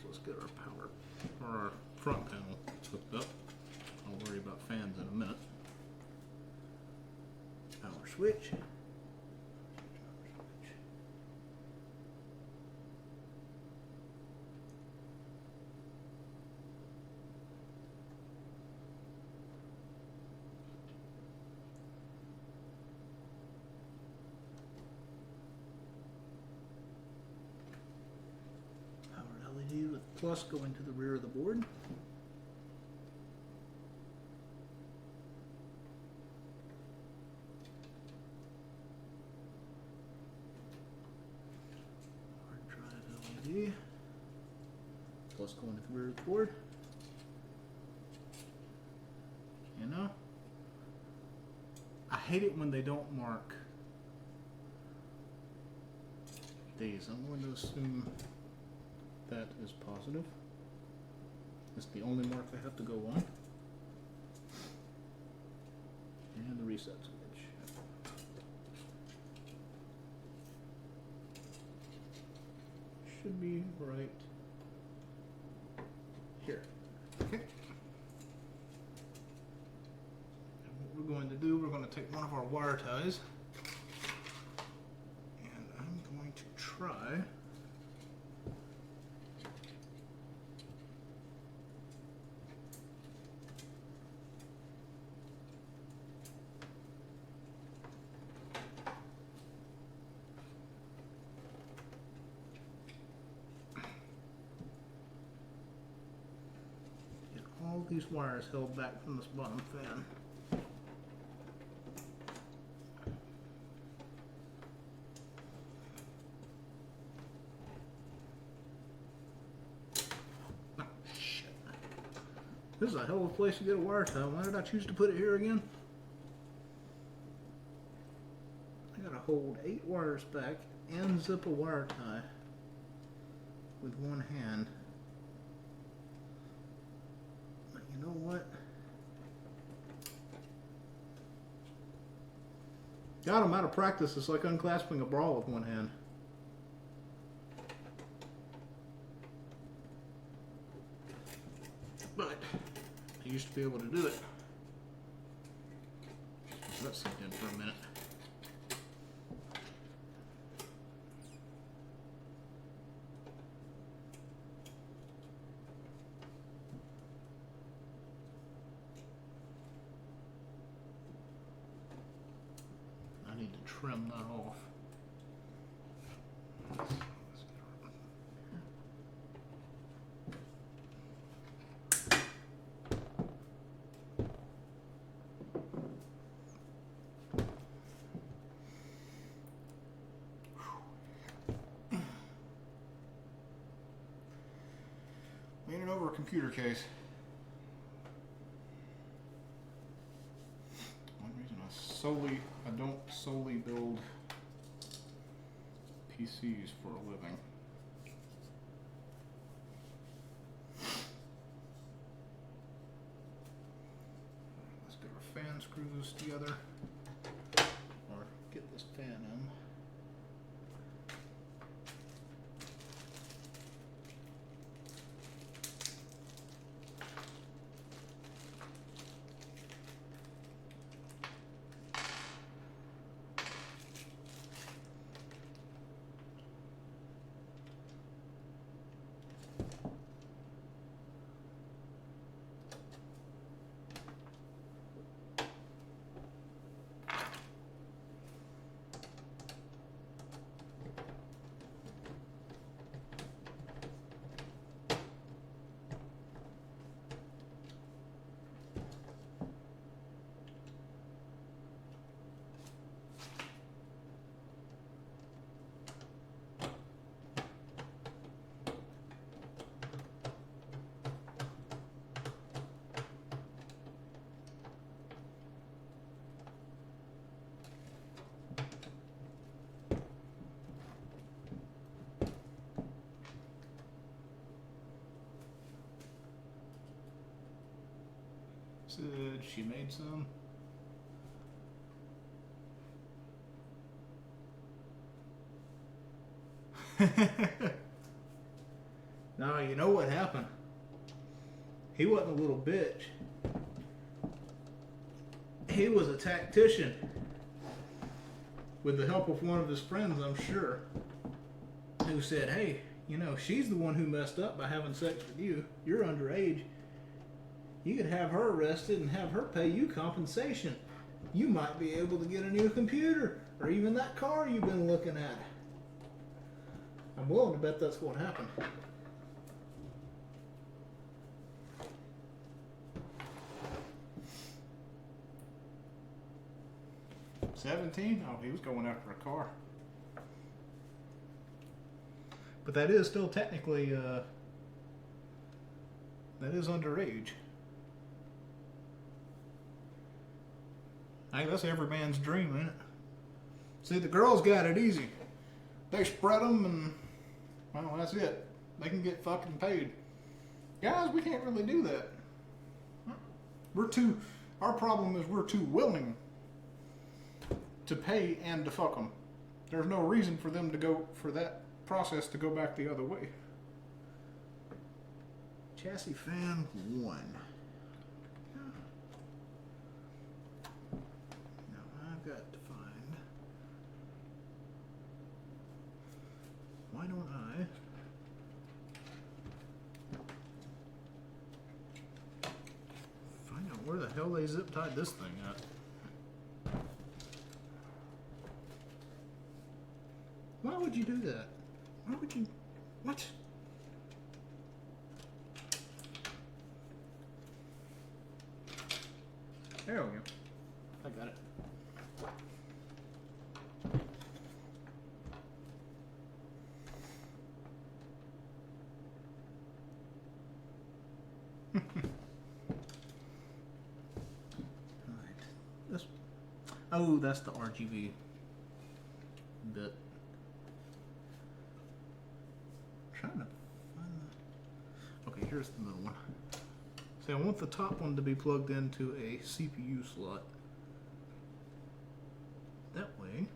Let's get our power, or our front panel hooked up. I'll worry about fans in a minute. Power switch. LED with plus going to the rear of the board. Hard drive LED. Plus going to the rear of the board. You know? I hate it when they don't mark these. I'm going to assume that is positive. It's the only mark I have to go on. And the reset switch. Should be right here. Okay. And what we're going to do, we're going to take one of our wire ties, and I'm going to try all these wires held back from this bottom fan. Oh, shit. This is a hell of a place to get a wire tie. Why did I choose to put it here again? I gotta hold 8 wires back and zip a wire tie with one hand. You know what? God, I'm out of practice. It's like unclasping a bra with one hand. But I used to be able to do it. Let's sink in for a minute. I need to trim that off. Leaning over a computer case. One reason I don't solely build PCs for a living. Let's get our fan screws together, or get this fan in. Said she made some. No, you know what happened? He wasn't a little bitch. He was a tactician. With the help of one of his friends, I'm sure. Who said, hey, you know, she's the one who messed up by having sex with you. You're underage. You could have her arrested and have her pay you compensation. You might be able to get a new computer. Or even that car you've been looking at. I'm willing to bet that's what happened. $17? Oh, he was going after a car. But that is still technically, that is underage. I think that's every man's dream, isn't it? See, the girls got it easy. They spread them and, well, that's it. They can get fucking paid. Guys, we can't really do that. Our problem is we're too willing to pay and to fuck them. There's no reason for them to go, for that process to go back the other way. Chassis fan 1. Now I've got to find, why don't I find out where the hell they zip tied this thing at? Why would you do that? Why would you? What? There we go. I got it. Alright. This. Oh, that's the RGB bit. Okay, here's the middle one. See, I want the top one to be plugged into a CPU slot. That way,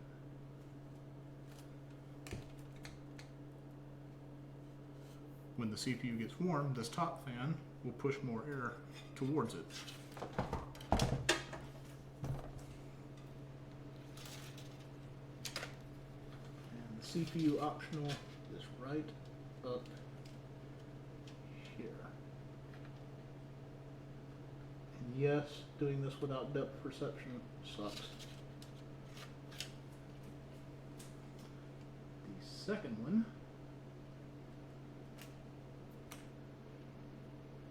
when the CPU gets warm, this top fan will push more air towards it. And the CPU optional is right up here. And yes, doing this without depth perception sucks. The second one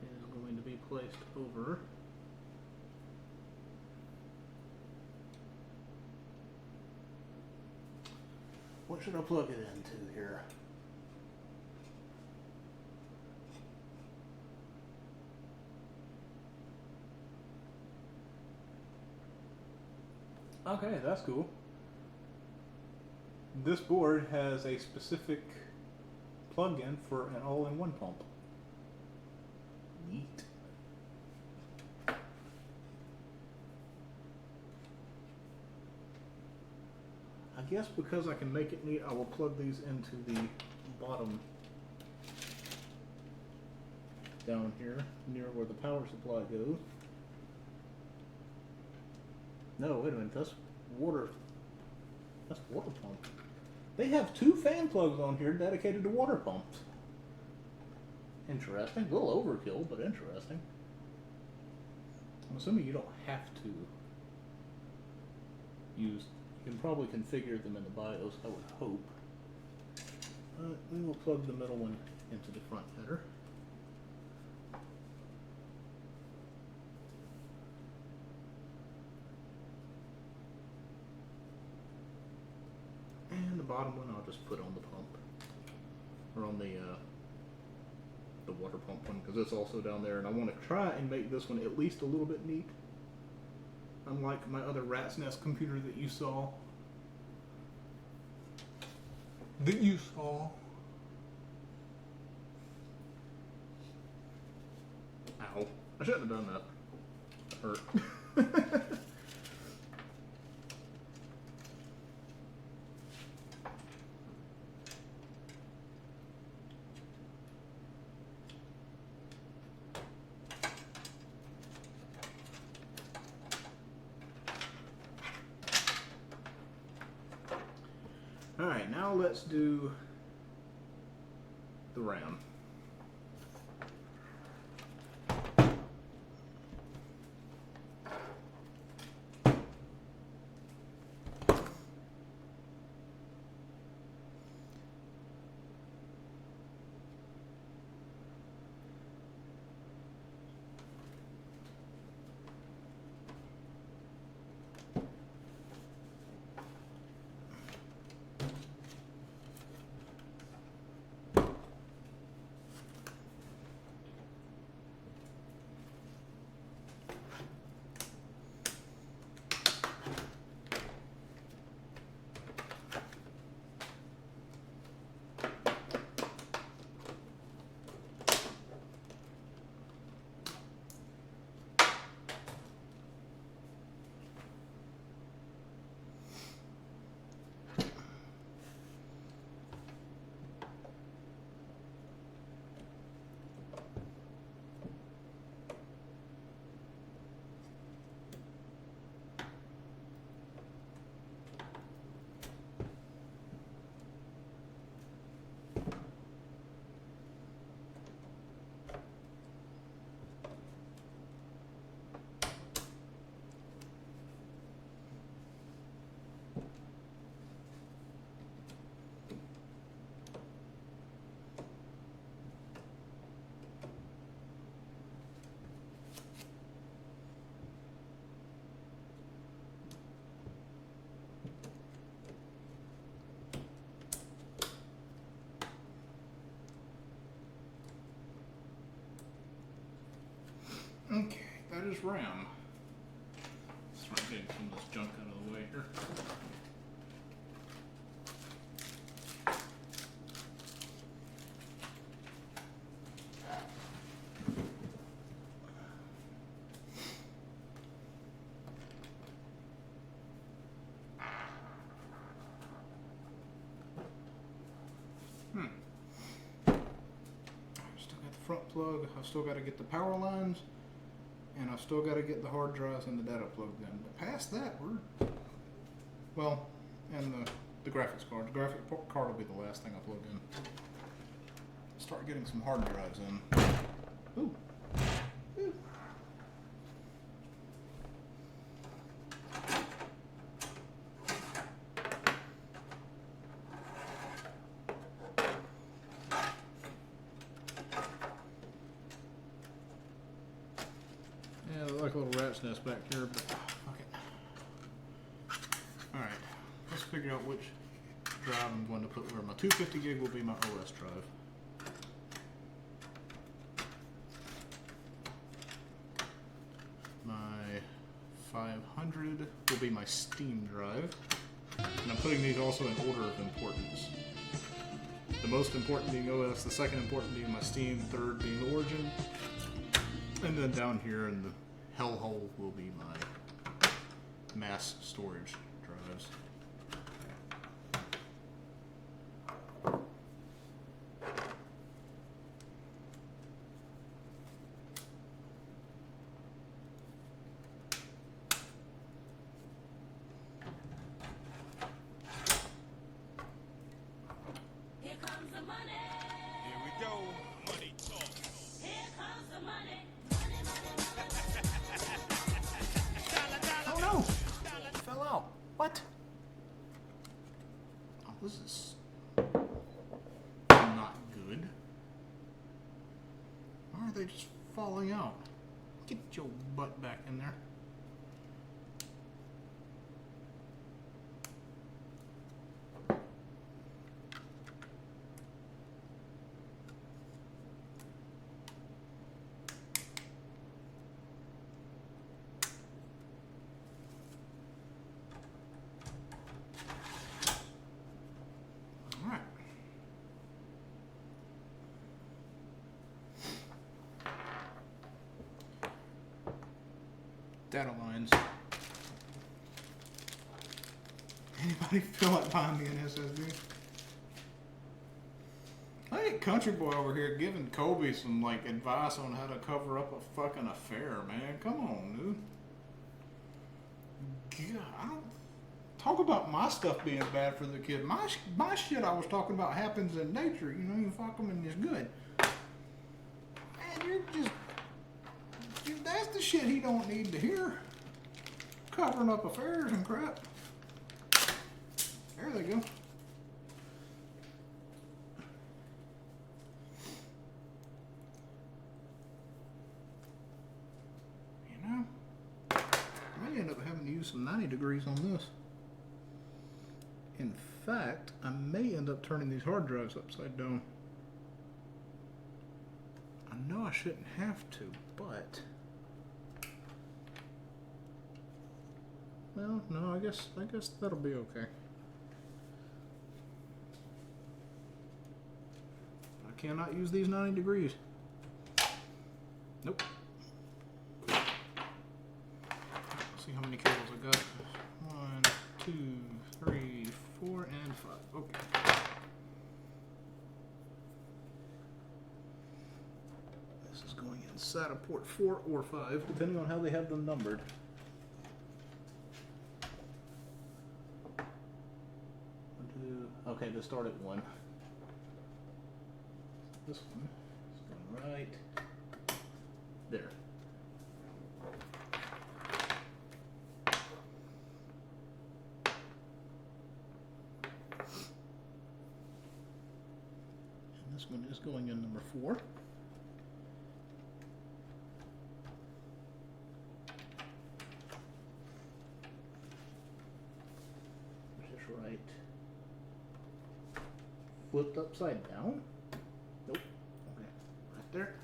is going to be placed over what should I plug it into here? Okay, that's cool. This board has a specific plug-in for an all-in-one pump. Neat. I guess because I can make it neat, I will plug these into the bottom down here, near where the power supply goes. No, wait a minute, that's water pump. They have 2 fan plugs on here dedicated to water pumps. Interesting. A little overkill, but interesting. I'm assuming you don't have to use, you can probably configure them in the BIOS, I would hope. We will plug the middle one into the front header. And the bottom one I'll just put on the pump, or on the water pump one, because it's also down there, and I want to try and make this one at least a little bit neat. Unlike my other rat's nest computer that you saw. Ow. I shouldn't have done that. hurt. Alright, now let's do the RAM. Okay, that is RAM. Let's start getting some of this junk out of the way here. Still got the front plug. I've still got to get the power lines. And I've still got to get the hard drives and the data plugged in. But past that, we're... Well, and the graphics card. The graphics card will be the last thing I plug in. Start getting some hard drives in. Ooh. Ooh. Yeah, like a little rat's nest back here, but fuck it. Alright, let's figure out which drive I'm going to put where. My 250 gig will be my OS drive. My 500 will be my Steam drive. And I'm putting these also in order of importance. The most important being OS, the second important being my Steam, third being Origin. And then down here in the hellhole will be my mass storage drives. Here comes the money. Here we go. Money talk. Here comes the money. Oh no! It fell out. What? Oh, this is not good. Why are they just falling out? Get your butt back in there. Alright. data lines. Anybody feel like buying me an SSD? I ain't country boy over here giving Kobe some like advice on how to cover up a fucking affair, man. Come on, dude. God, I don't talk about my stuff being bad for the kid. My shit I was talking about happens in nature. You know, you fuck them and it's good. Man, you're just that's the shit he don't need to hear. Covering up affairs and crap. There they go. You know, I may end up having to use some 90 degrees on this. In fact, I may end up turning these hard drives upside down. I know I shouldn't have to, but well, no, I guess that'll be okay. I cannot use these 90 degrees. Nope. Let's see how many cables I got. 1, 2, 3, 4, and 5. Okay. This is going inside of port 4 or 5, depending on how they have them numbered. Okay, they start at 1. This one is going right there. And this one is going in number 4. Which is right. Flipped upside down? Nope. Okay. Right there.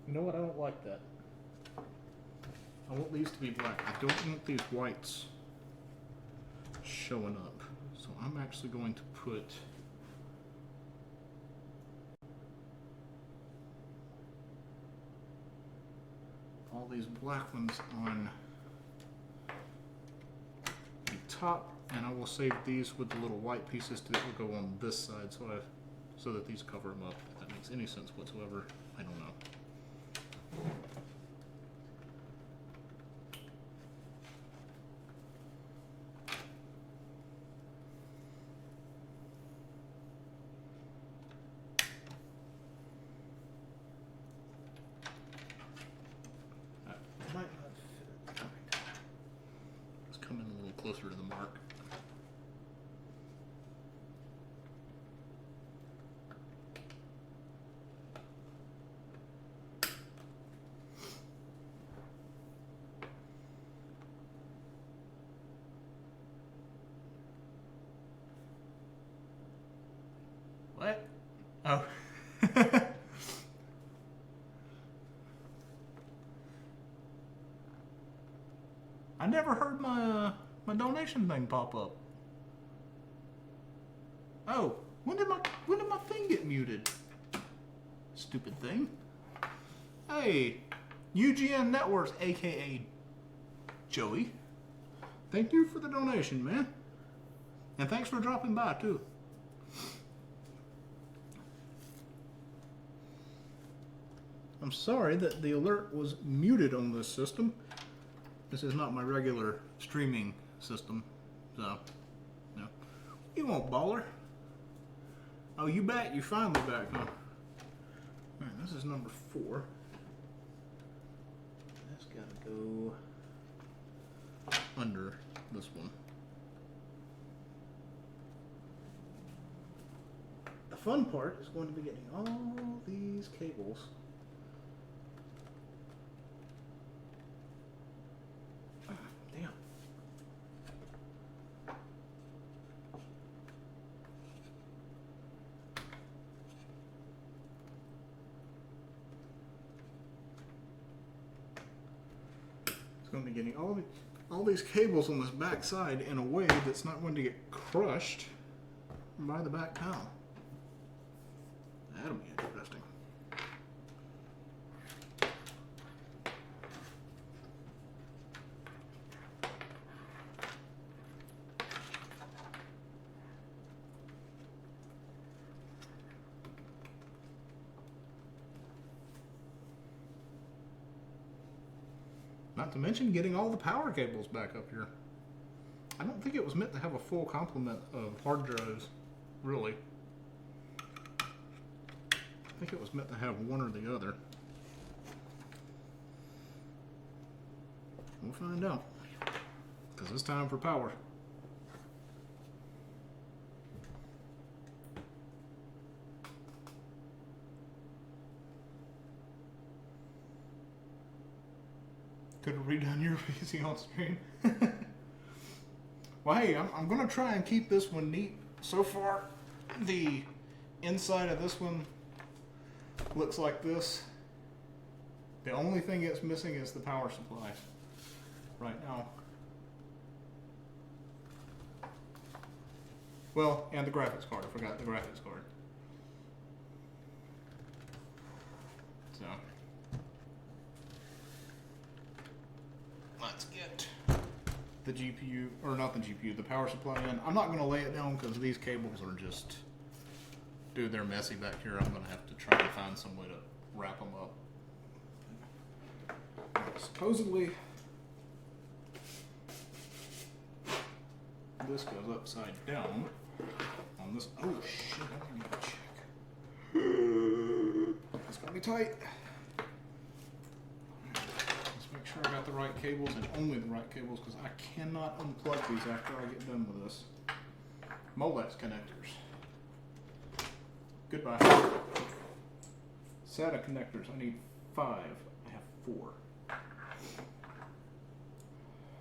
You know what? I don't like that. I want these to be black. I don't want these whites showing up. So I'm actually going to put all these black ones on the top, and I will save these with the little white pieces that will go on this side, so that these cover them up. If that makes any sense whatsoever, I don't know. Might not fit. Alright. Let's come in a little closer to the mark. What? Oh. I never heard my donation thing pop up. Oh, when did my thing get muted? Stupid thing. Hey, UGN Networks, aka Joey. Thank you for the donation, man. And thanks for dropping by too. I'm sorry that the alert was muted on this system. This is not my regular streaming system, so, no. You won't, baller. Oh, you back? You finally back, huh? Alright, this is number 4. That's gotta go under this one. The fun part is going to be getting all these cables damn. It's going to be getting all these cables on this back side in a way that's not going to get crushed by the back panel. Not to mention getting all the power cables back up here. I don't think it was meant to have a full complement of hard drives, really. I think it was meant to have one or the other. We'll find out. Because it's time for power. Could have redone your PC on screen. Well, hey, I'm going to try and keep this one neat. So far, the inside of this one looks like this. The only thing it's missing is the power supply right now. Well, and the graphics card. I forgot the graphics card. So, let's get the GPU, or not the GPU, the power supply in. I'm not going to lay it down because these cables are just, dude, they're messy back here. I'm going to have to try to find some way to wrap them up. Supposedly, this goes upside down on this. Oh shit, I need to check. It's gonna be tight. Let's make sure I got the right cables and only the right cables, because I cannot unplug these after I get done with this. Molex connectors. Goodbye. SATA connectors. I need 5. I have 4.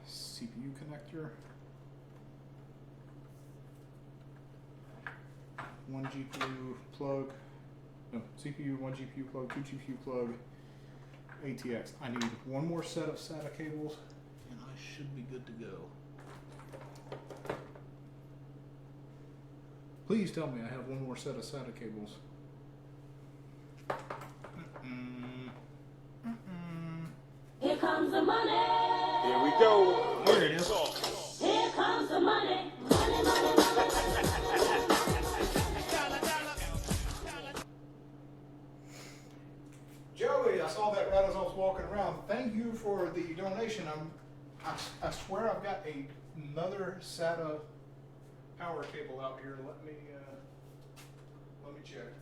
CPU connector. 1 GPU plug. No, CPU, 1 GPU plug, 2 GPU plug, ATX. I need one more set of SATA cables, and I should be good to go. Please tell me I have one more set of SATA cables. Here comes the money. Here we go. There it is. Here comes the money. Money, money, money. Joey, I saw that right as I was walking around. Thank you for the donation. I swear I've got another SATA power cable out here. Let me check.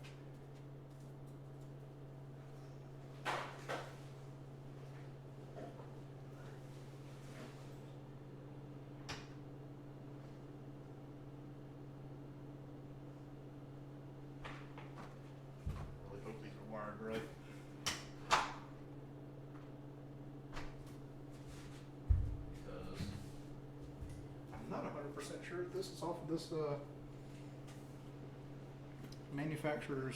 Really hope these are wired right. I'm not 100% sure if this is off of this manufacturer's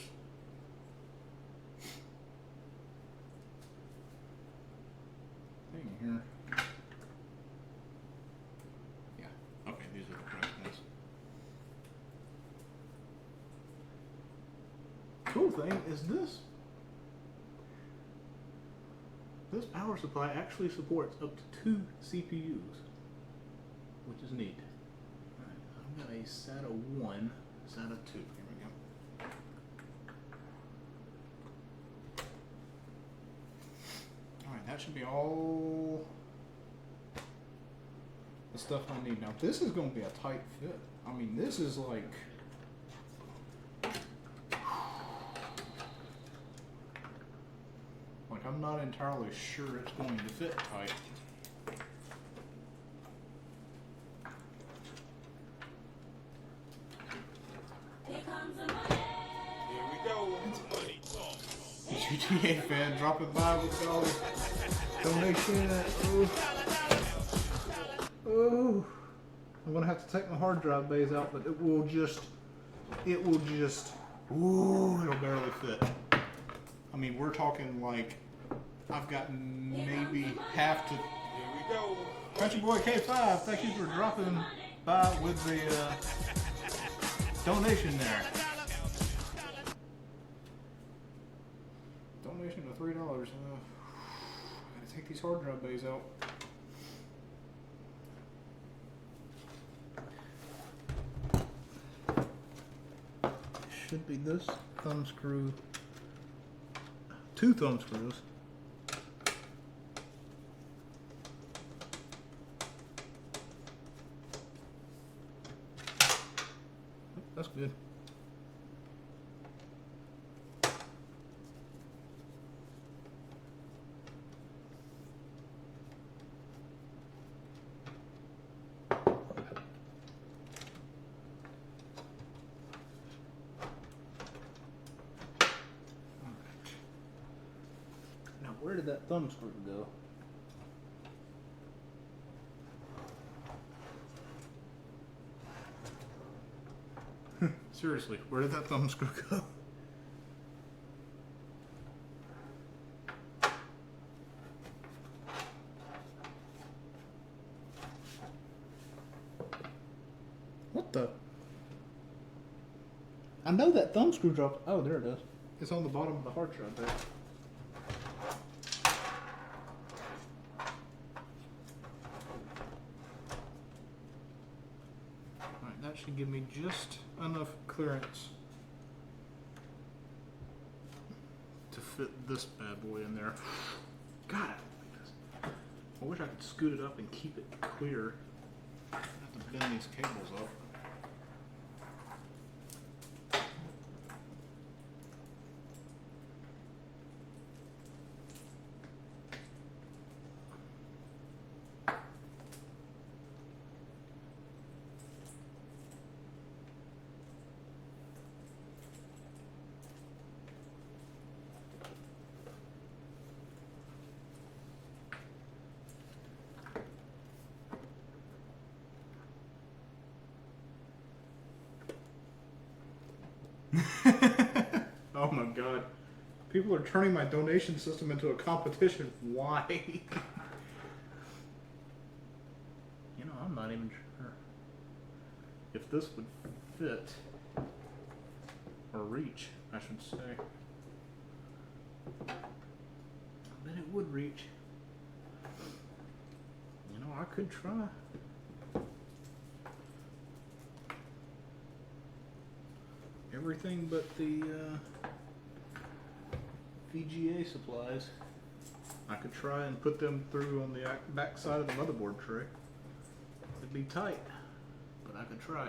thing here. Yeah, okay, these are the correct ones. Cool thing is this power supply actually supports up to 2 CPUs, which is neat. Alright, I've got a SATA 1, SATA 2. Here we go. Alright, that should be all the stuff I need. Now, this is going to be a tight fit. I mean, this is like... I'm not entirely sure it's going to fit tight. Here comes the money. Here we go. Money talk. GTA fan dropping by with all the donation. Oh, I'm gonna have to take my hard drive bays out, but it will just, ooh, it'll barely fit. I mean, we're talking like, I've got maybe half to. Here we go. Country Boy K5, thank you for dropping by with the donation there. Donation of $3. I gotta take these hard drive bays out. Should be this thumb screw, 2 thumb screws. That's good. Now, where did that thumb screw go? Seriously, where did that thumb screw go? What the? I know that thumb screw dropped. Oh, there it is. It's on the bottom of the hard drive there. Alright, that should give me just enough clearance to fit this bad boy in there. God, I wish I could scoot it up and keep it clear. I have to bend these cables up. Oh my god. People are turning my donation system into a competition. Why? You know, I'm not even sure if this would fit or reach, I should say. I bet it would reach. You know, I could try. Everything but the VGA supplies. I could try and put them through on the back side of the motherboard tray. It'd be tight, but I could try.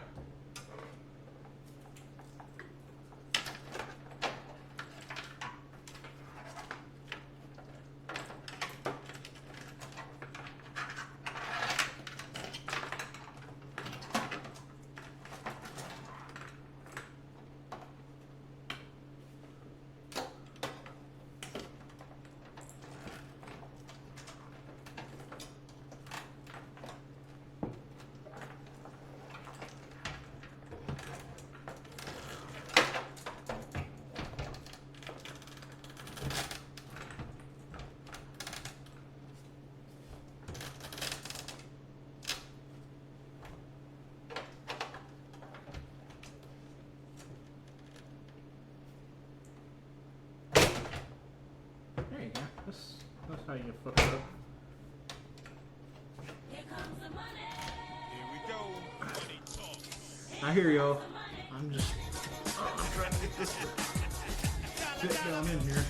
That's how you fuck it up. Here comes the money. Here we go. Money talk. I hear y'all. I'm just I'm trying to get this fit down in here.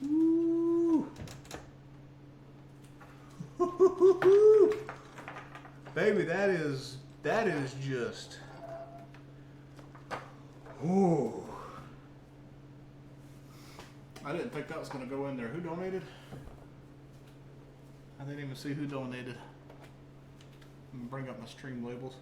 Ooh. Baby, that is just. Ooh. I didn't think that was going to go in there. Who donated? I didn't even see who donated. Let me bring up my stream labels.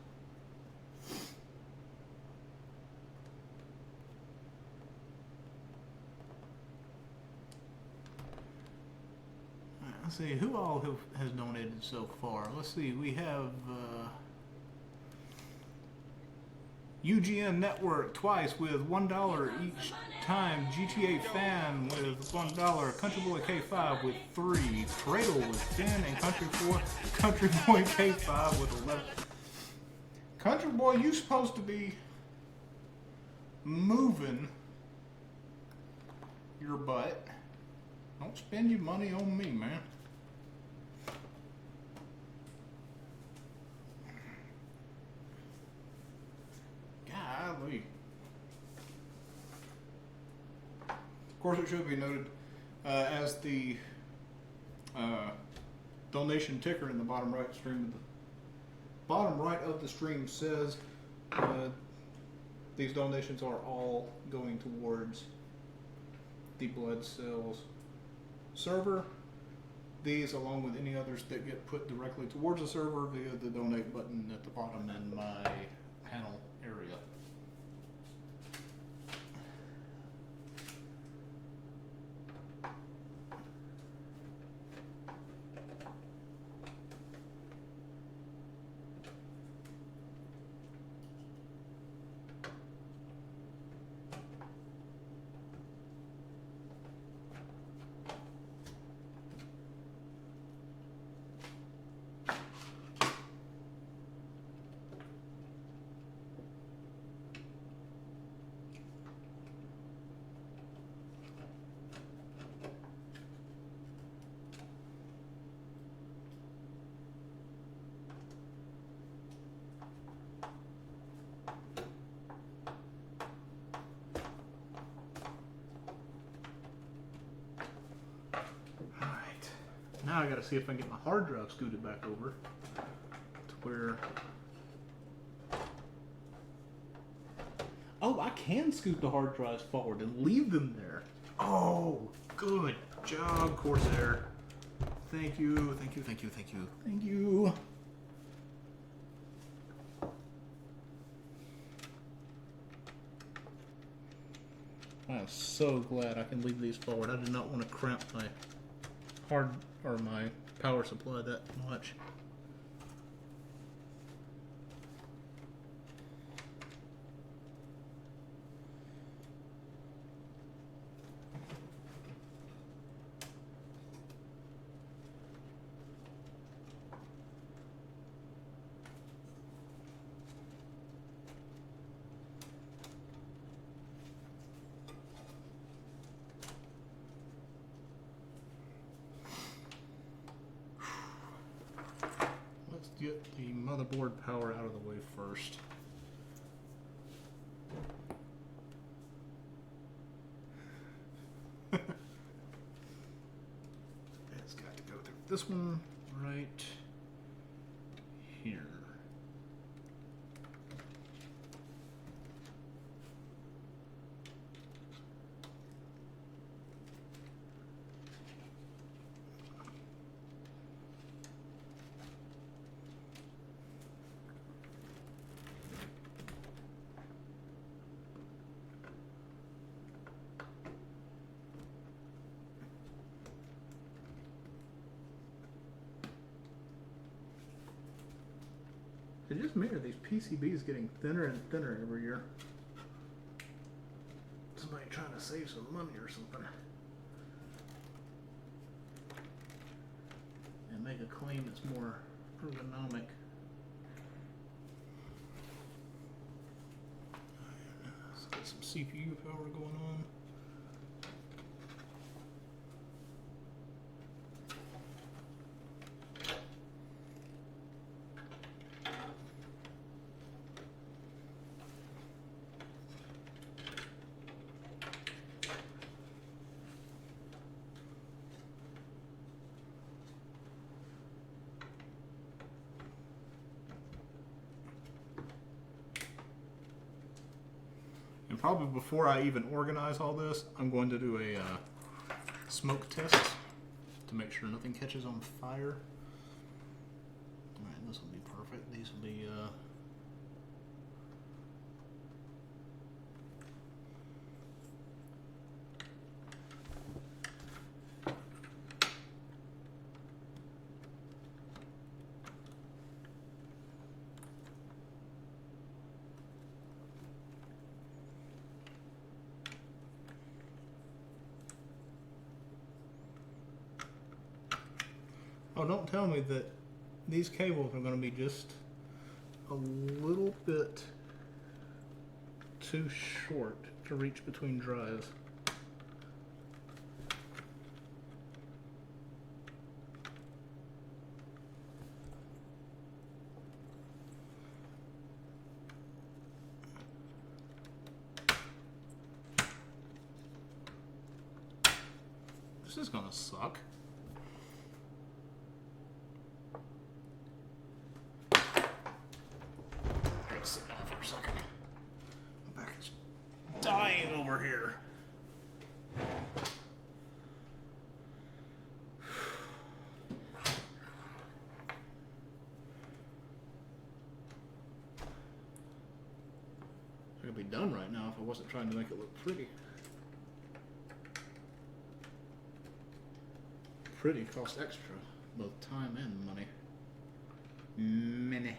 All right, let's see who all has donated so far. Let's see. We have UGN Network twice with $1 each time. GTA Fan with $1. Country Boy K5 with 3. Cradle with 10, and Country Boy K5 with 11. Country Boy, you supposed to be moving your butt. Don't spend your money on me, man. Golly. Of course, it should be noted as the donation ticker in the bottom right stream. Bottom right of the stream says these donations are all going towards the blood cells server. These, along with any others that get put directly towards the server via the donate button at the bottom in my panel area. Now I gotta see if I can get my hard drive scooted back over to where. Oh, I can scoot the hard drives forward and leave them there. Oh, good job, Corsair. Thank you, thank you, thank you, thank you, thank you. I'm so glad I can leave these forward. I do not want to cramp my hard or my power supply that much. Get the motherboard power out of the way first. It's got to go through this one right here. It just me, or these PCBs getting thinner and thinner every year? Somebody trying to save some money or something. And make a claim that's more ergonomic. Let's get some CPU power going on. And probably before I even organize all this, I'm going to do a smoke test to make sure nothing catches on fire. Alright, this will be perfect. These will be oh, don't tell me that these cables are going to be just a little bit too short to reach between drives. This is going to suck. dying over here. I could be done right now if I wasn't trying to make it look pretty. Pretty costs extra, both time and money. Money.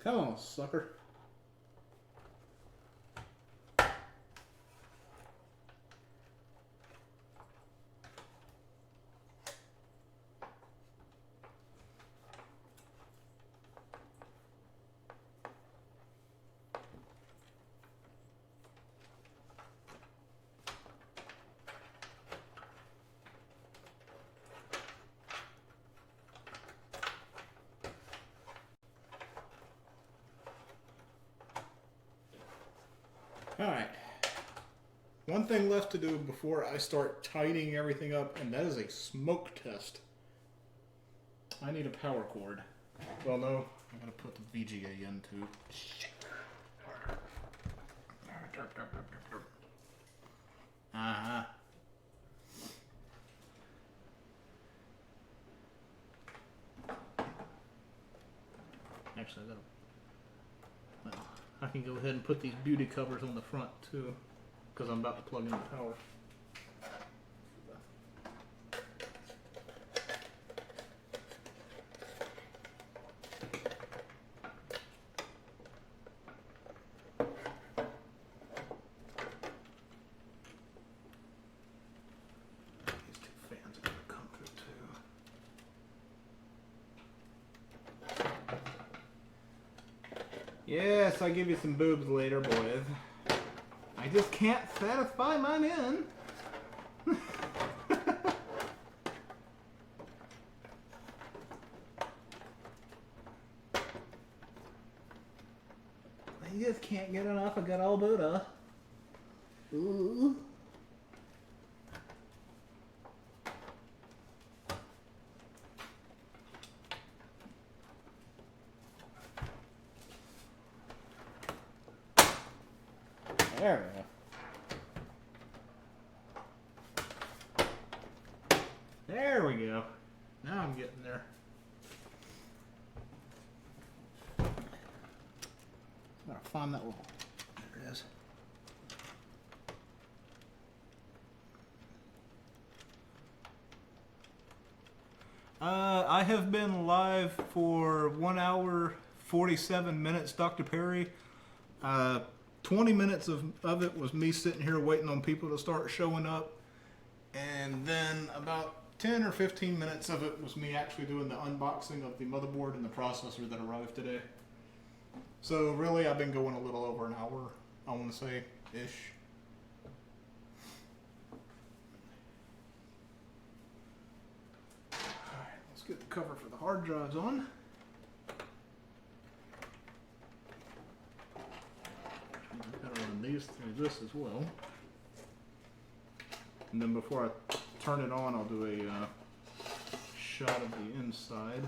Come on, sucker. Alright. One thing left to do before I start tidying everything up, and that is a smoke test. I need a power cord. Well, no, I gotta put the VGA in too. Shit. Uh-huh. Actually, I gotta... Well, I can go ahead and put these beauty covers on the front too, because I'm about to plug in the power. These two fans are gonna come through too. Yes, I'll give you some boobs later, boys. I just can't satisfy my men. I just can't get enough of good old Buddha. Ooh. There we go. There we go. Now I'm getting there. Gotta find that little. There it is. I have been live for 1 hour 47 minutes, Dr. Perry. 20 minutes of it was me sitting here waiting on people to start showing up. And then about 10 or 15 minutes of it was me actually doing the unboxing of the motherboard and the processor that arrived today. So really I've been going a little over an hour, I want to say, ish. Let's get the cover for the hard drives on. I've got to run these through this as well. And then before I turn it on, I'll do a shot of the inside.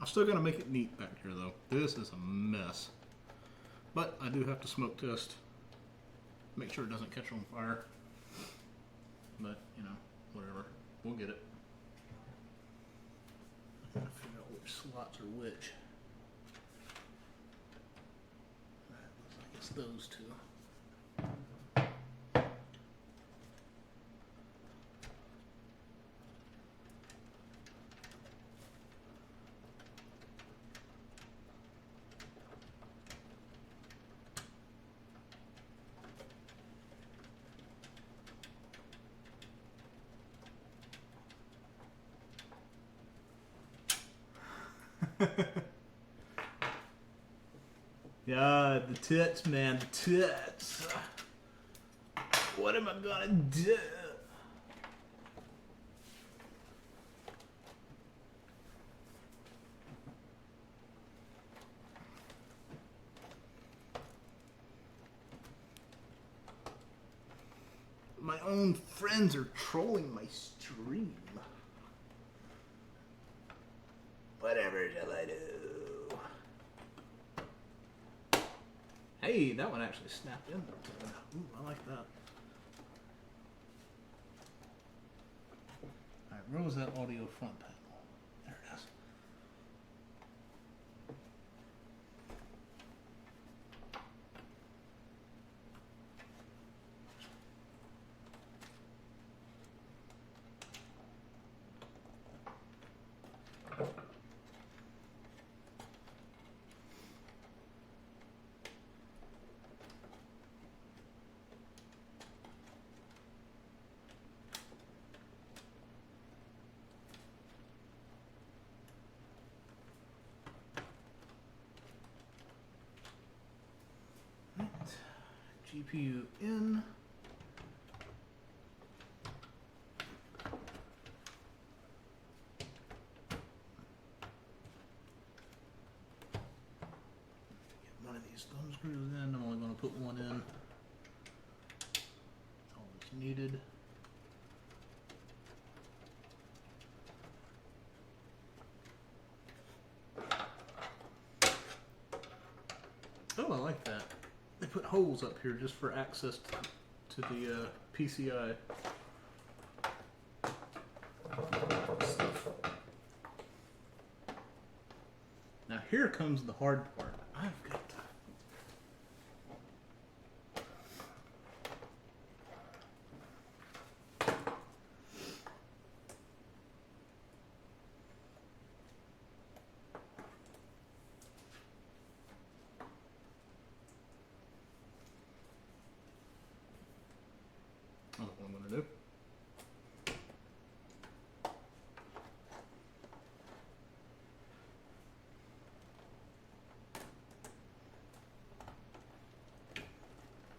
I'm still gonna make it neat back here though. This is a mess. But I do have to smoke test. Make sure it doesn't catch on fire. But, you know, whatever. We'll get it. I gotta figure out which slots are which. Alright, looks like it's those two. Yeah, the tits, man, the tits. What am I gonna do? My own friends are trolling my stream. Whatever shall I do? Hey, that one actually snapped in. Ooh, I like that. Alright, where was that audio front panel? There it is. GPU in. Get one of these thumb screws in. I'm only going to put one in. That's all that's needed. Oh, I like that. They put holes up here just for access to the PCI. Stuff. Now here comes the hard part. I've got to... I don't know what I'm going to do.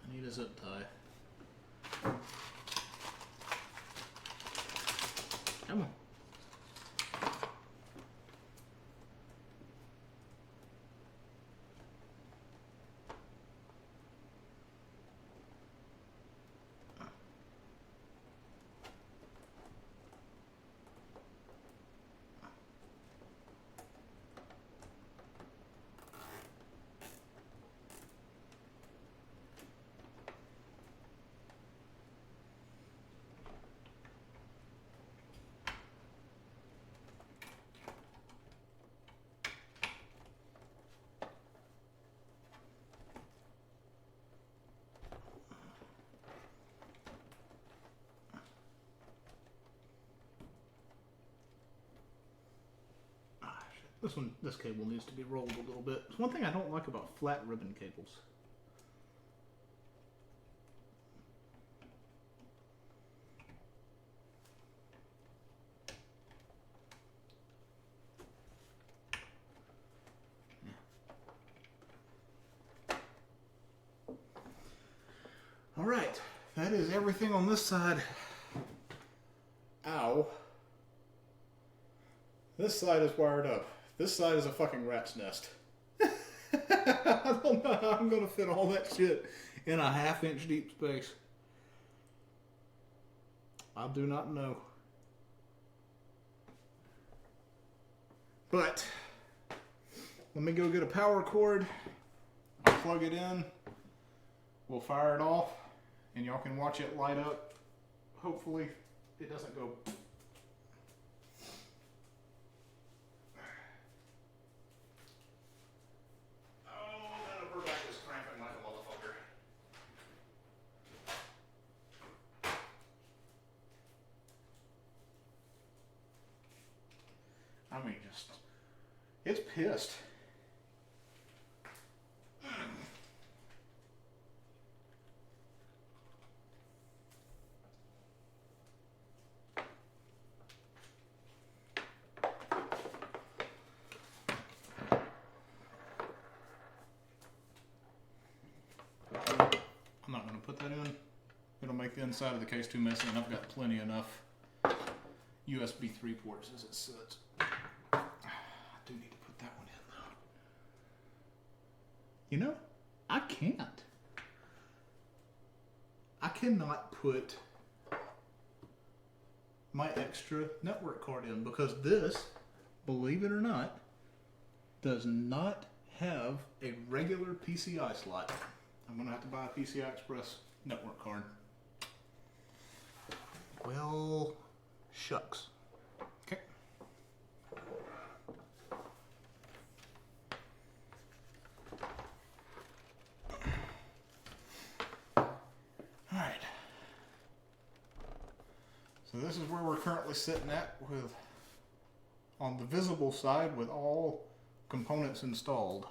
I need a zip tie. Come on. this cable needs to be rolled a little bit. It's one thing I don't like about flat ribbon cables. All right, that is everything on this side. Ow. This side is wired up. This side is a fucking rat's nest. I don't know how I'm gonna fit all that shit in a 1/2 inch deep space. I do not know. But let me go get a power cord. I'll plug it in. We'll fire it off, and y'all can watch it light up. Hopefully, it doesn't go. Oh, that upper back is cramping like a motherfucker. I mean, just, it's pissed. I'm not going to put that in. It'll make the inside of the case too messy, and I've got plenty enough USB 3 ports as it sits. I do need to put that one in, though. You know, I can't. I cannot put my extra network card in because this, believe it or not, does not have a regular PCI slot. I'm going to have to buy a PCI Express network card. Well, shucks. Okay. Alright. So this is where we're currently sitting at with, on the visible side, with all components installed.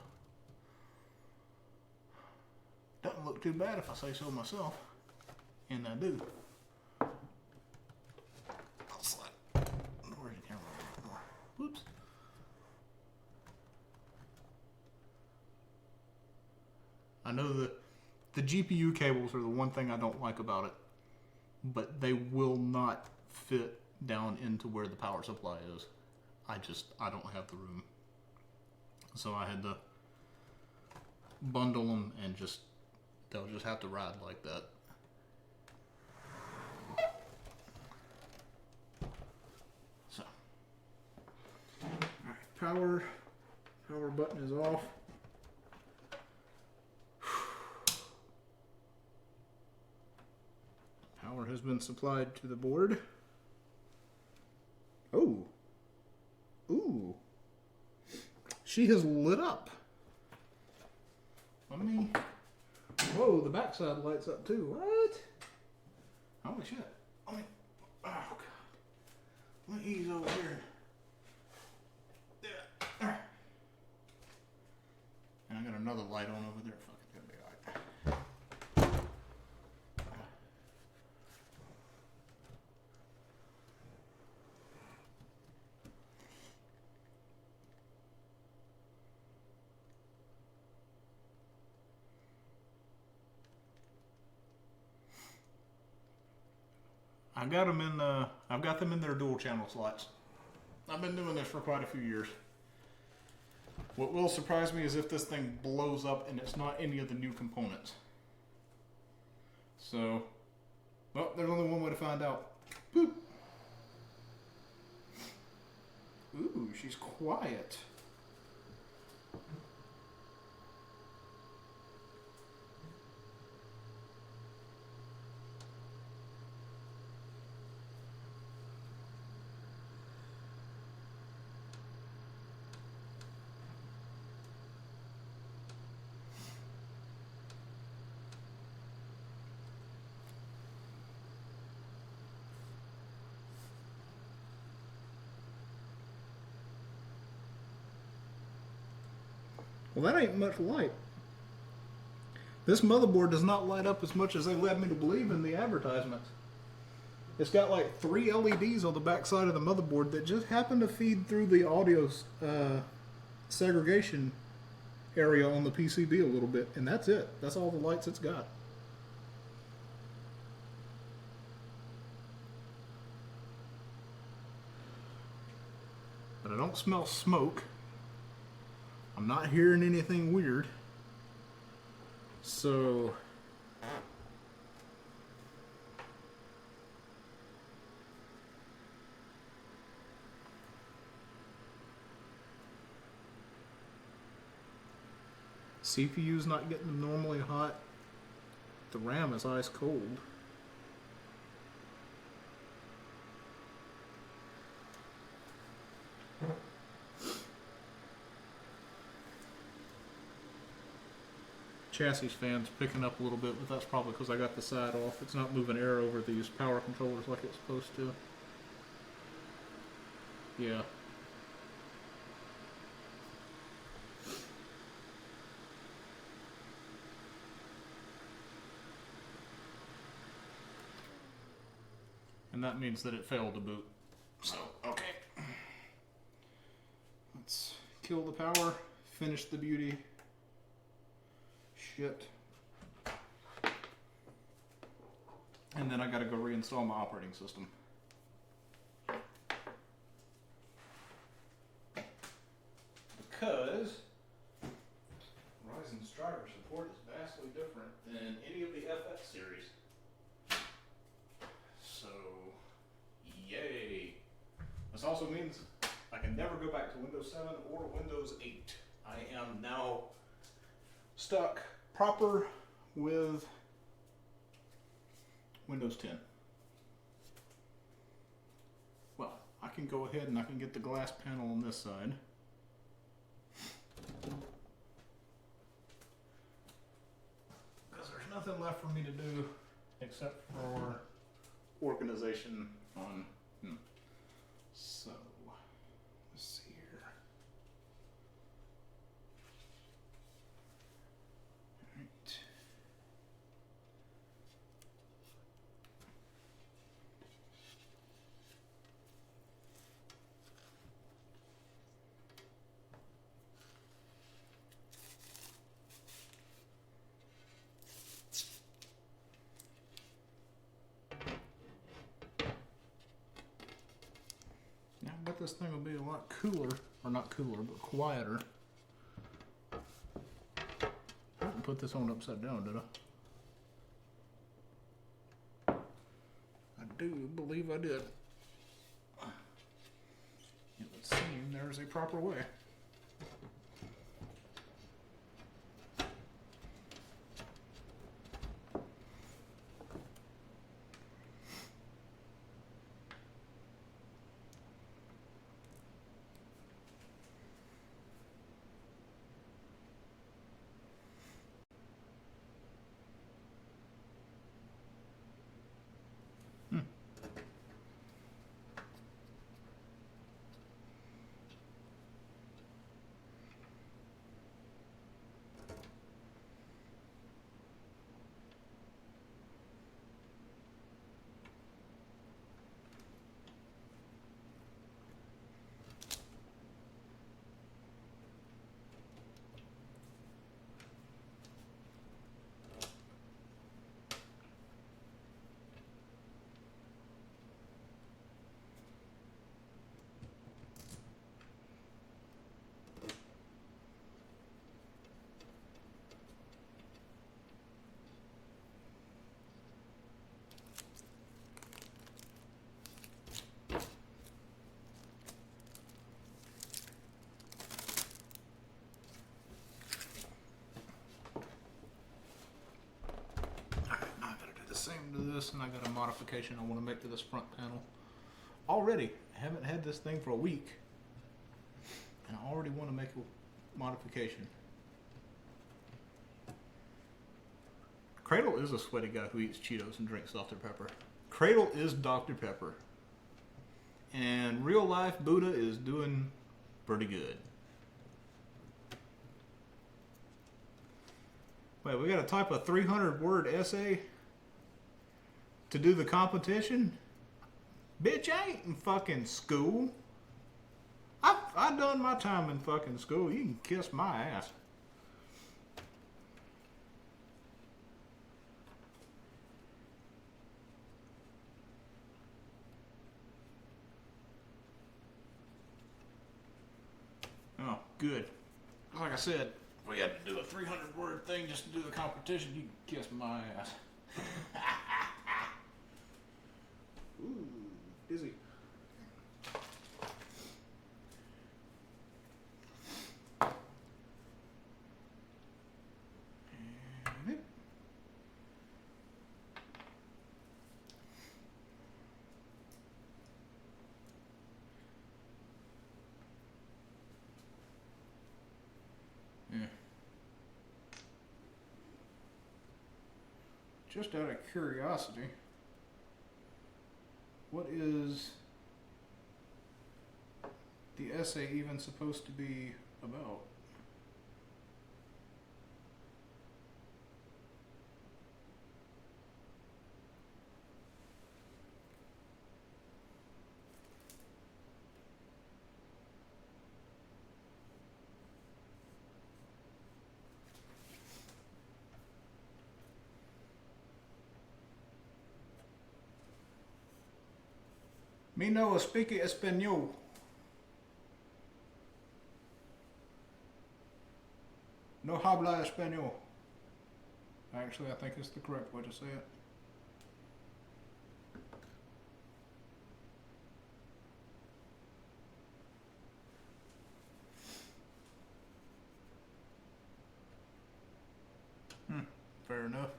Doesn't look too bad if I say so myself. And I do. I'll slide. Where's the camera? Whoops. I know the GPU cables are the one thing I don't like about it. But they will not fit down into where the power supply is. I don't have the room. So I had to bundle them and they'll just have to ride like that. So, alright, power button is off. Power has been supplied to the board. Oh. Ooh. She has lit up. Let me... Whoa, the backside lights up too. What? Holy shit. Let me... Oh, God. Let me ease over here. There. And I got another light on over there. Fuck, it's gonna be alright. I've got them in their dual channel slots. I've been doing this for quite a few years. What will surprise me is if this thing blows up and it's not any of the new components. So, well, there's only one way to find out. Boop. Ooh, she's quiet. Well, that ain't much light. This motherboard does not light up as much as they led me to believe in the advertisements. It's got like 3 LEDs on the back side of the motherboard that just happen to feed through the audio segregation area on the PCB a little bit, and that's it. That's all the lights it's got. But I don't smell smoke. I'm not hearing anything weird. So CPU's not getting normally hot. The RAM is ice cold. Chassis fan's picking up a little bit, but that's probably because I got the side off. It's not moving air over these power controllers like it's supposed to. Yeah. And that means that it failed to boot. So, okay. Let's kill the power, finish the beauty. Shit. And then I gotta go reinstall my operating system. Because Ryzen's driver support is vastly different than any of the FX series. So, yay. This also means I can never go back to Windows 7 or Windows 8. I am now stuck proper with Windows 10. Well, I can go ahead and I can get the glass panel on this side. Because there's nothing left for me to do except for organization on. So, let's see here. Alright. Now, I bet this thing will be a lot cooler, or not cooler, but quieter. I didn't put this on upside down, did I? I do believe I did. It would seem there is a proper way. Same to this, and I got a modification I want to make to this front panel. Already, I haven't had this thing for a week, and I already want to make a modification. Cradle is a sweaty guy who eats Cheetos and drinks Dr. Pepper. Cradle is Dr. Pepper. And real life Buddha is doing pretty good. Wait, we got to type a 300-word essay to do the competition? Bitch, I ain't in fucking school. I done my time in fucking school. You can kiss my ass. Oh, good. Like I said, we had to do a 300-word thing just to do the competition. You can kiss my ass. Ooh, dizzy. Just out of curiosity, what is the essay even supposed to be about? Me no speak español. No habla español. Actually, I think it's the correct way to say it. Fair enough.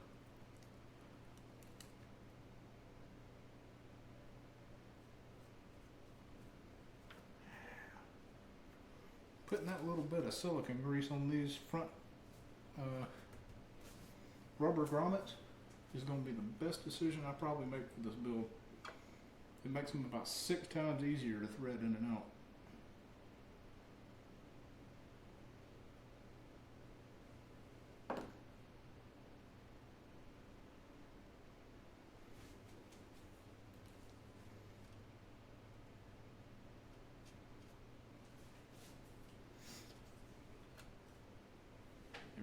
Putting that little bit of silicone grease on these front rubber grommets is going to be the best decision I probably make for this build. It makes them about 6 times easier to thread in and out.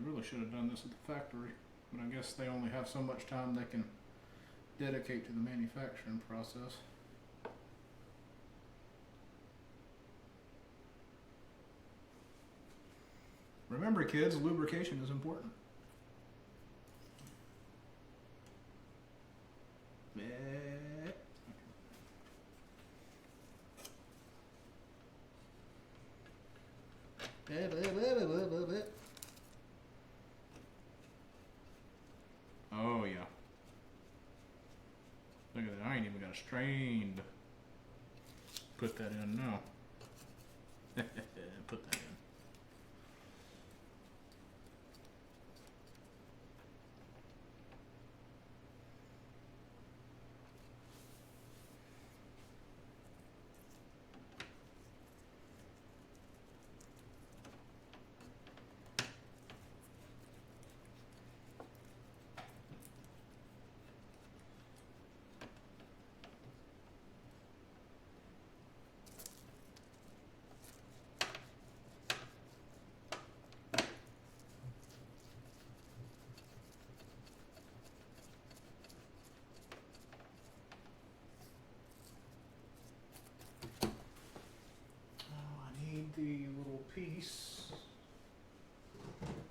Really should have done this at the factory, but I guess they only have so much time they can dedicate to the manufacturing process. Remember, kids, lubrication is important. Oh yeah. Look at that, I ain't even got a strain to put that in now. Put that in. The little piece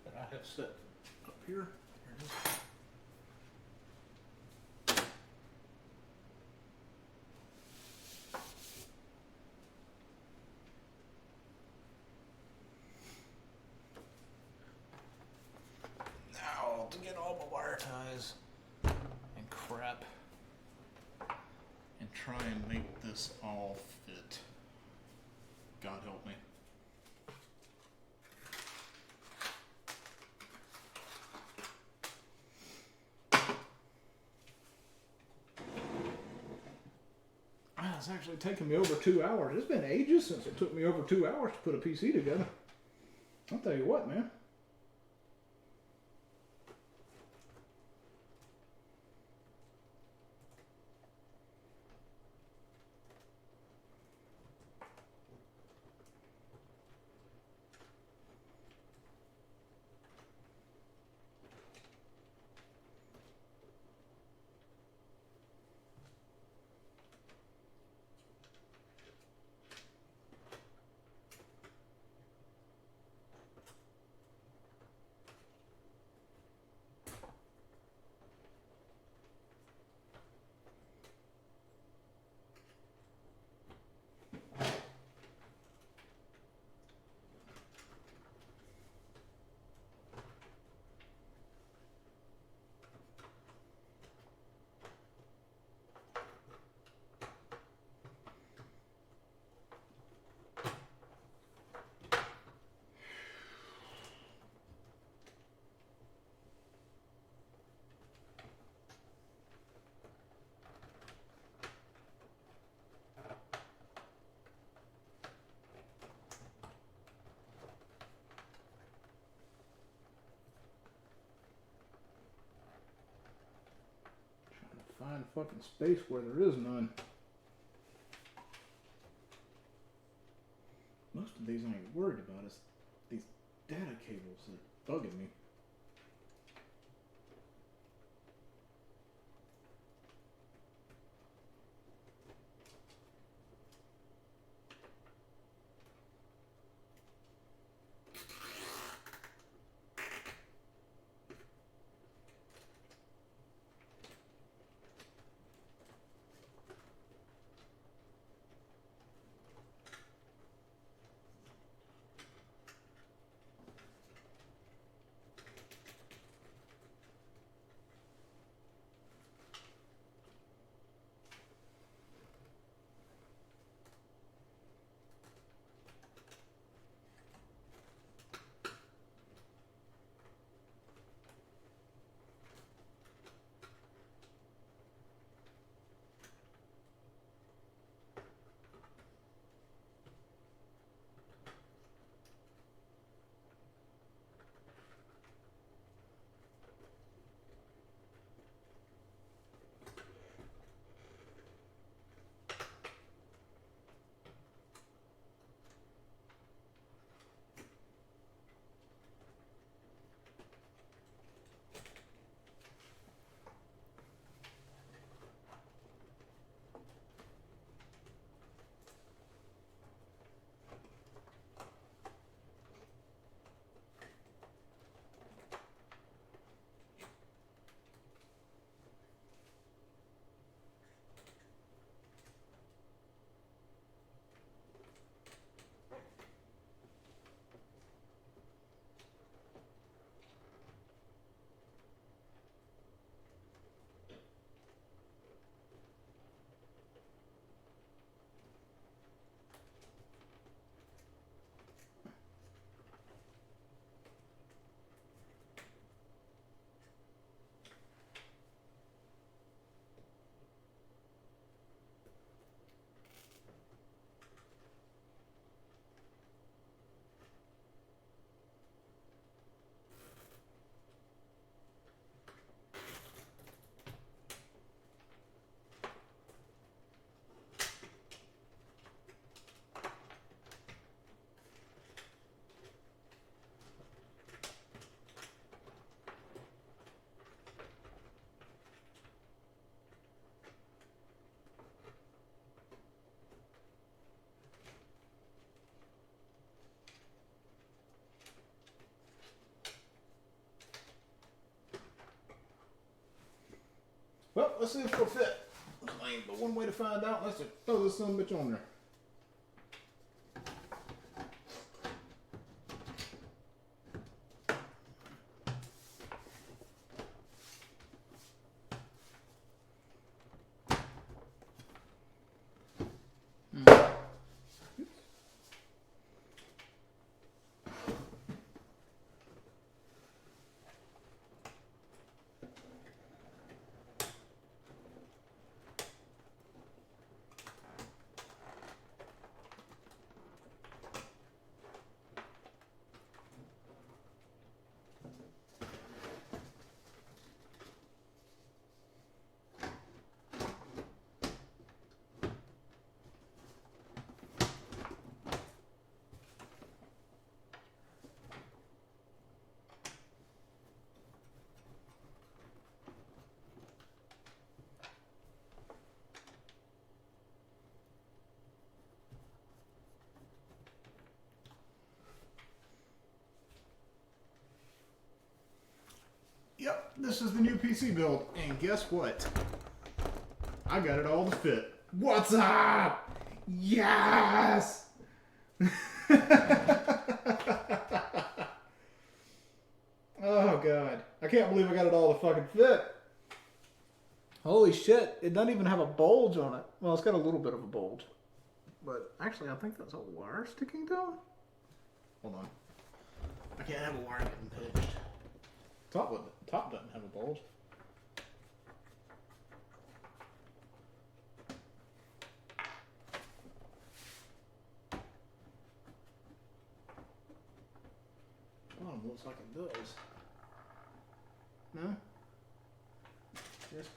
that I have set up here. Here it is. Now to get all the wire ties and crap and try and make this all fit. God help me. It's actually taken me over 2 hours. It's been ages since it took me over 2 hours to put a PC together. I'll tell you what, man. find fucking space where there is none. Most of these I ain't worried about is these data cables that bugging me. Well, let's see if it'll fit. There's ain't but one way to find out. Let's just throw this son of a bitch on there. Yep, this is the new PC build, and guess what? I got it all to fit. What's up? Yes! Oh god, I can't believe I got it all to fucking fit. Holy shit, it doesn't even have a bulge on it. Well, it's got a little bit of a bulge. But actually, I think that's a wire sticking down. Hold on. I can't have a wire getting pitched. Top doesn't have a bulge. Bottom looks like it does. No? Just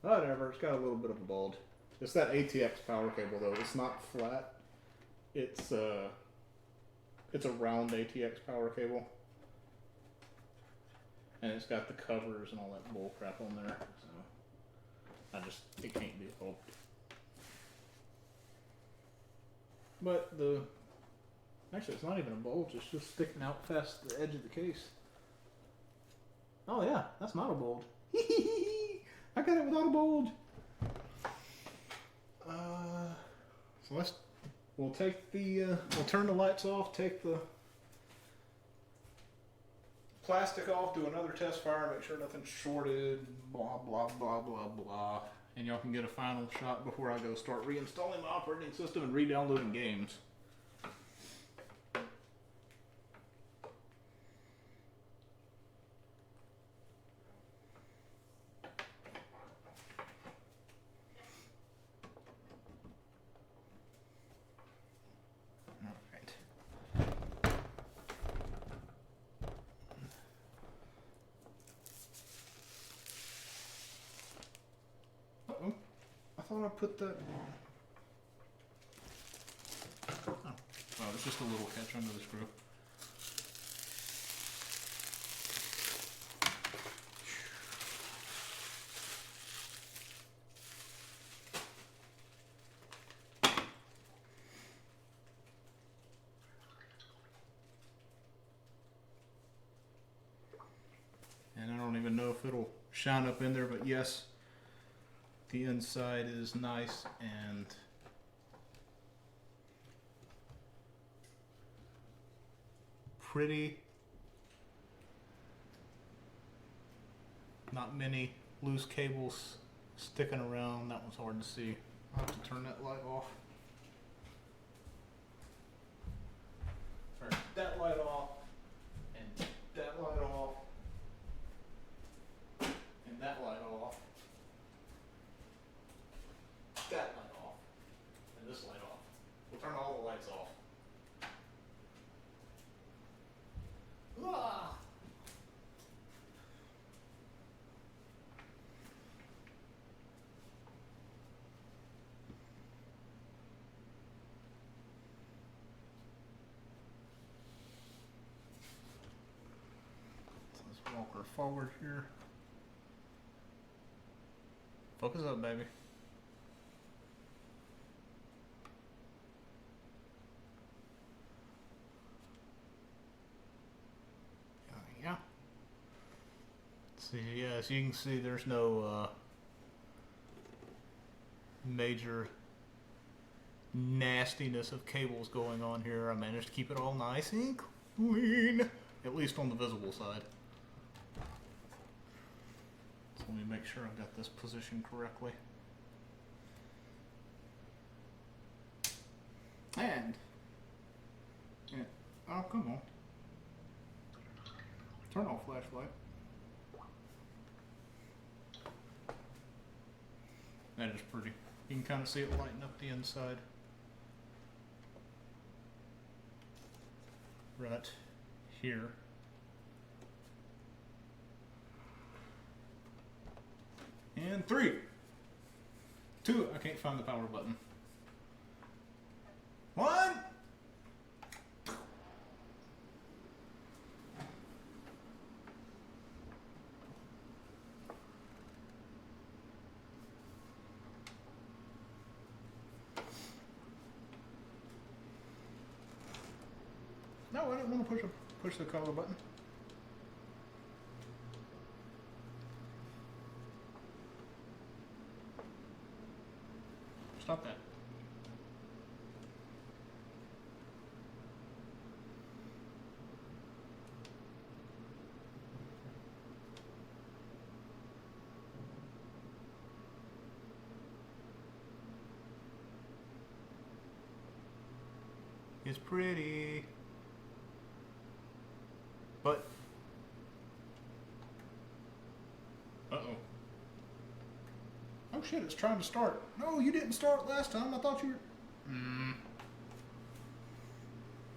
Whatever, it's got a little bit of a bulge. It's that ATX power cable though. It's not flat. It's a round ATX power cable. And it's got the covers and all that bull crap on there. So it can't be helped. But actually it's not even a bulge, it's just sticking out past the edge of the case. Oh yeah, that's not a bulge. I got it without a bulge. So we'll take we'll turn the lights off, take the plastic off, do another test fire, make sure nothing's shorted, blah, blah, blah, blah, blah. And y'all can get a final shot before I go start reinstalling my operating system and re-downloading games. I thought I put that. Oh, it's just a little catch under the screw. And I don't even know if it'll shine up in there, but yes. The inside is nice and pretty. Not many loose cables sticking around. That one's hard to see. I'll have to turn that light off. Turn that light off and that light off and that light off. That light off, and this light off. We'll turn all the lights off. Ah! Let's walk her forward here. Focus up, baby. Yeah. See, yeah, as you can see, there's no major nastiness of cables going on here. I managed to keep it all nice and clean, at least on the visible side. So let me make sure I got this positioned correctly. And, oh, come on. Turn off flashlight. That is pretty. You can kind of see it lighting up the inside. Right here. And 3, 2, I can't find the power button. 1. No, I didn't want to push the color button. Stop that. It's pretty. But, uh-oh. Oh shit, it's trying to start. No, you didn't start last time. I thought you were...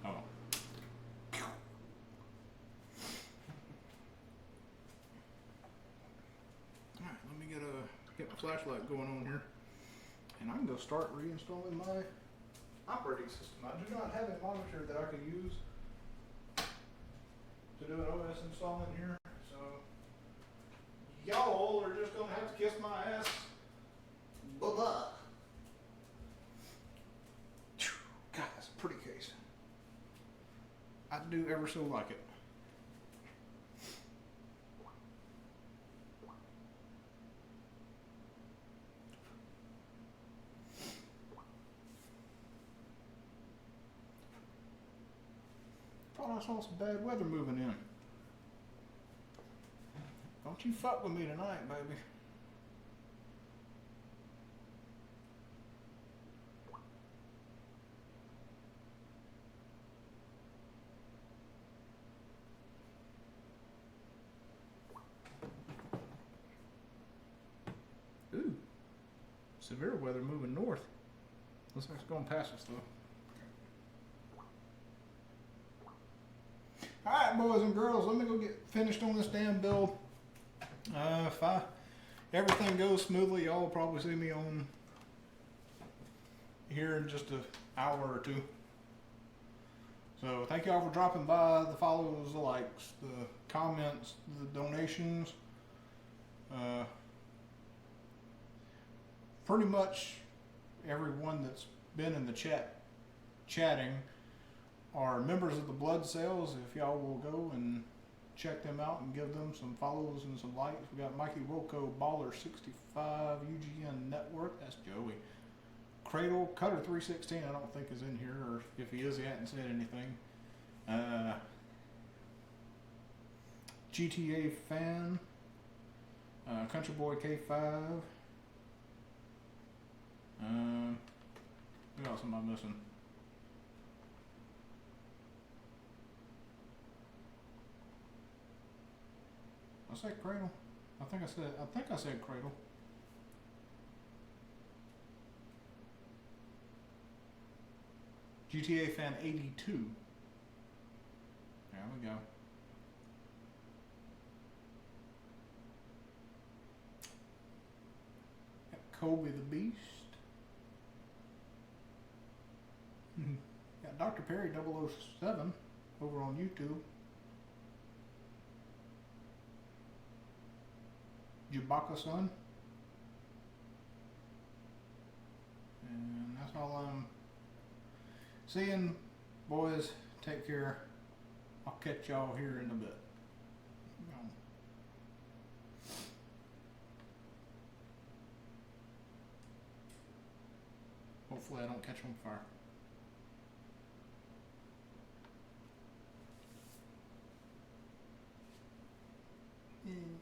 Oh. Alright, let me get my flashlight going on here. And I can go start reinstalling my operating system. I do not have a monitor that I can use to do an OS install in here, so y'all are just gonna have to kiss my ass. Bye-bye. God, that's a pretty case. I do ever so like it. Thought I saw some bad weather moving in. Don't you fuck with me tonight, baby. Ooh. Severe weather moving north. Looks like it's going past us though. Alright, boys and girls, let me go get finished on this damn build. If everything goes smoothly, y'all will probably see me on here in just an hour or two. So thank y'all for dropping by, the follows, the likes, the comments, the donations. Pretty much everyone that's been in the chatting are members of the Blood Sales. If y'all will go and check them out and give them some follows and some likes. We got Mikey Wilco, Baller65, UGN Network, that's Joey. Cradle, Cutter 316, I don't think is in here, or if he is, he hasn't said anything. GTA Fan, Country Boy K5. Who else am I missing? I said Cradle. I think I said Cradle. GTA Fan 82. There we go. Got Kobe the Beast. Got Dr. Perry 007 over on YouTube. Jabaka Son. And that's all I'm seeing. Boys, take care. I'll catch y'all here in a bit. Hopefully I don't catch on fire.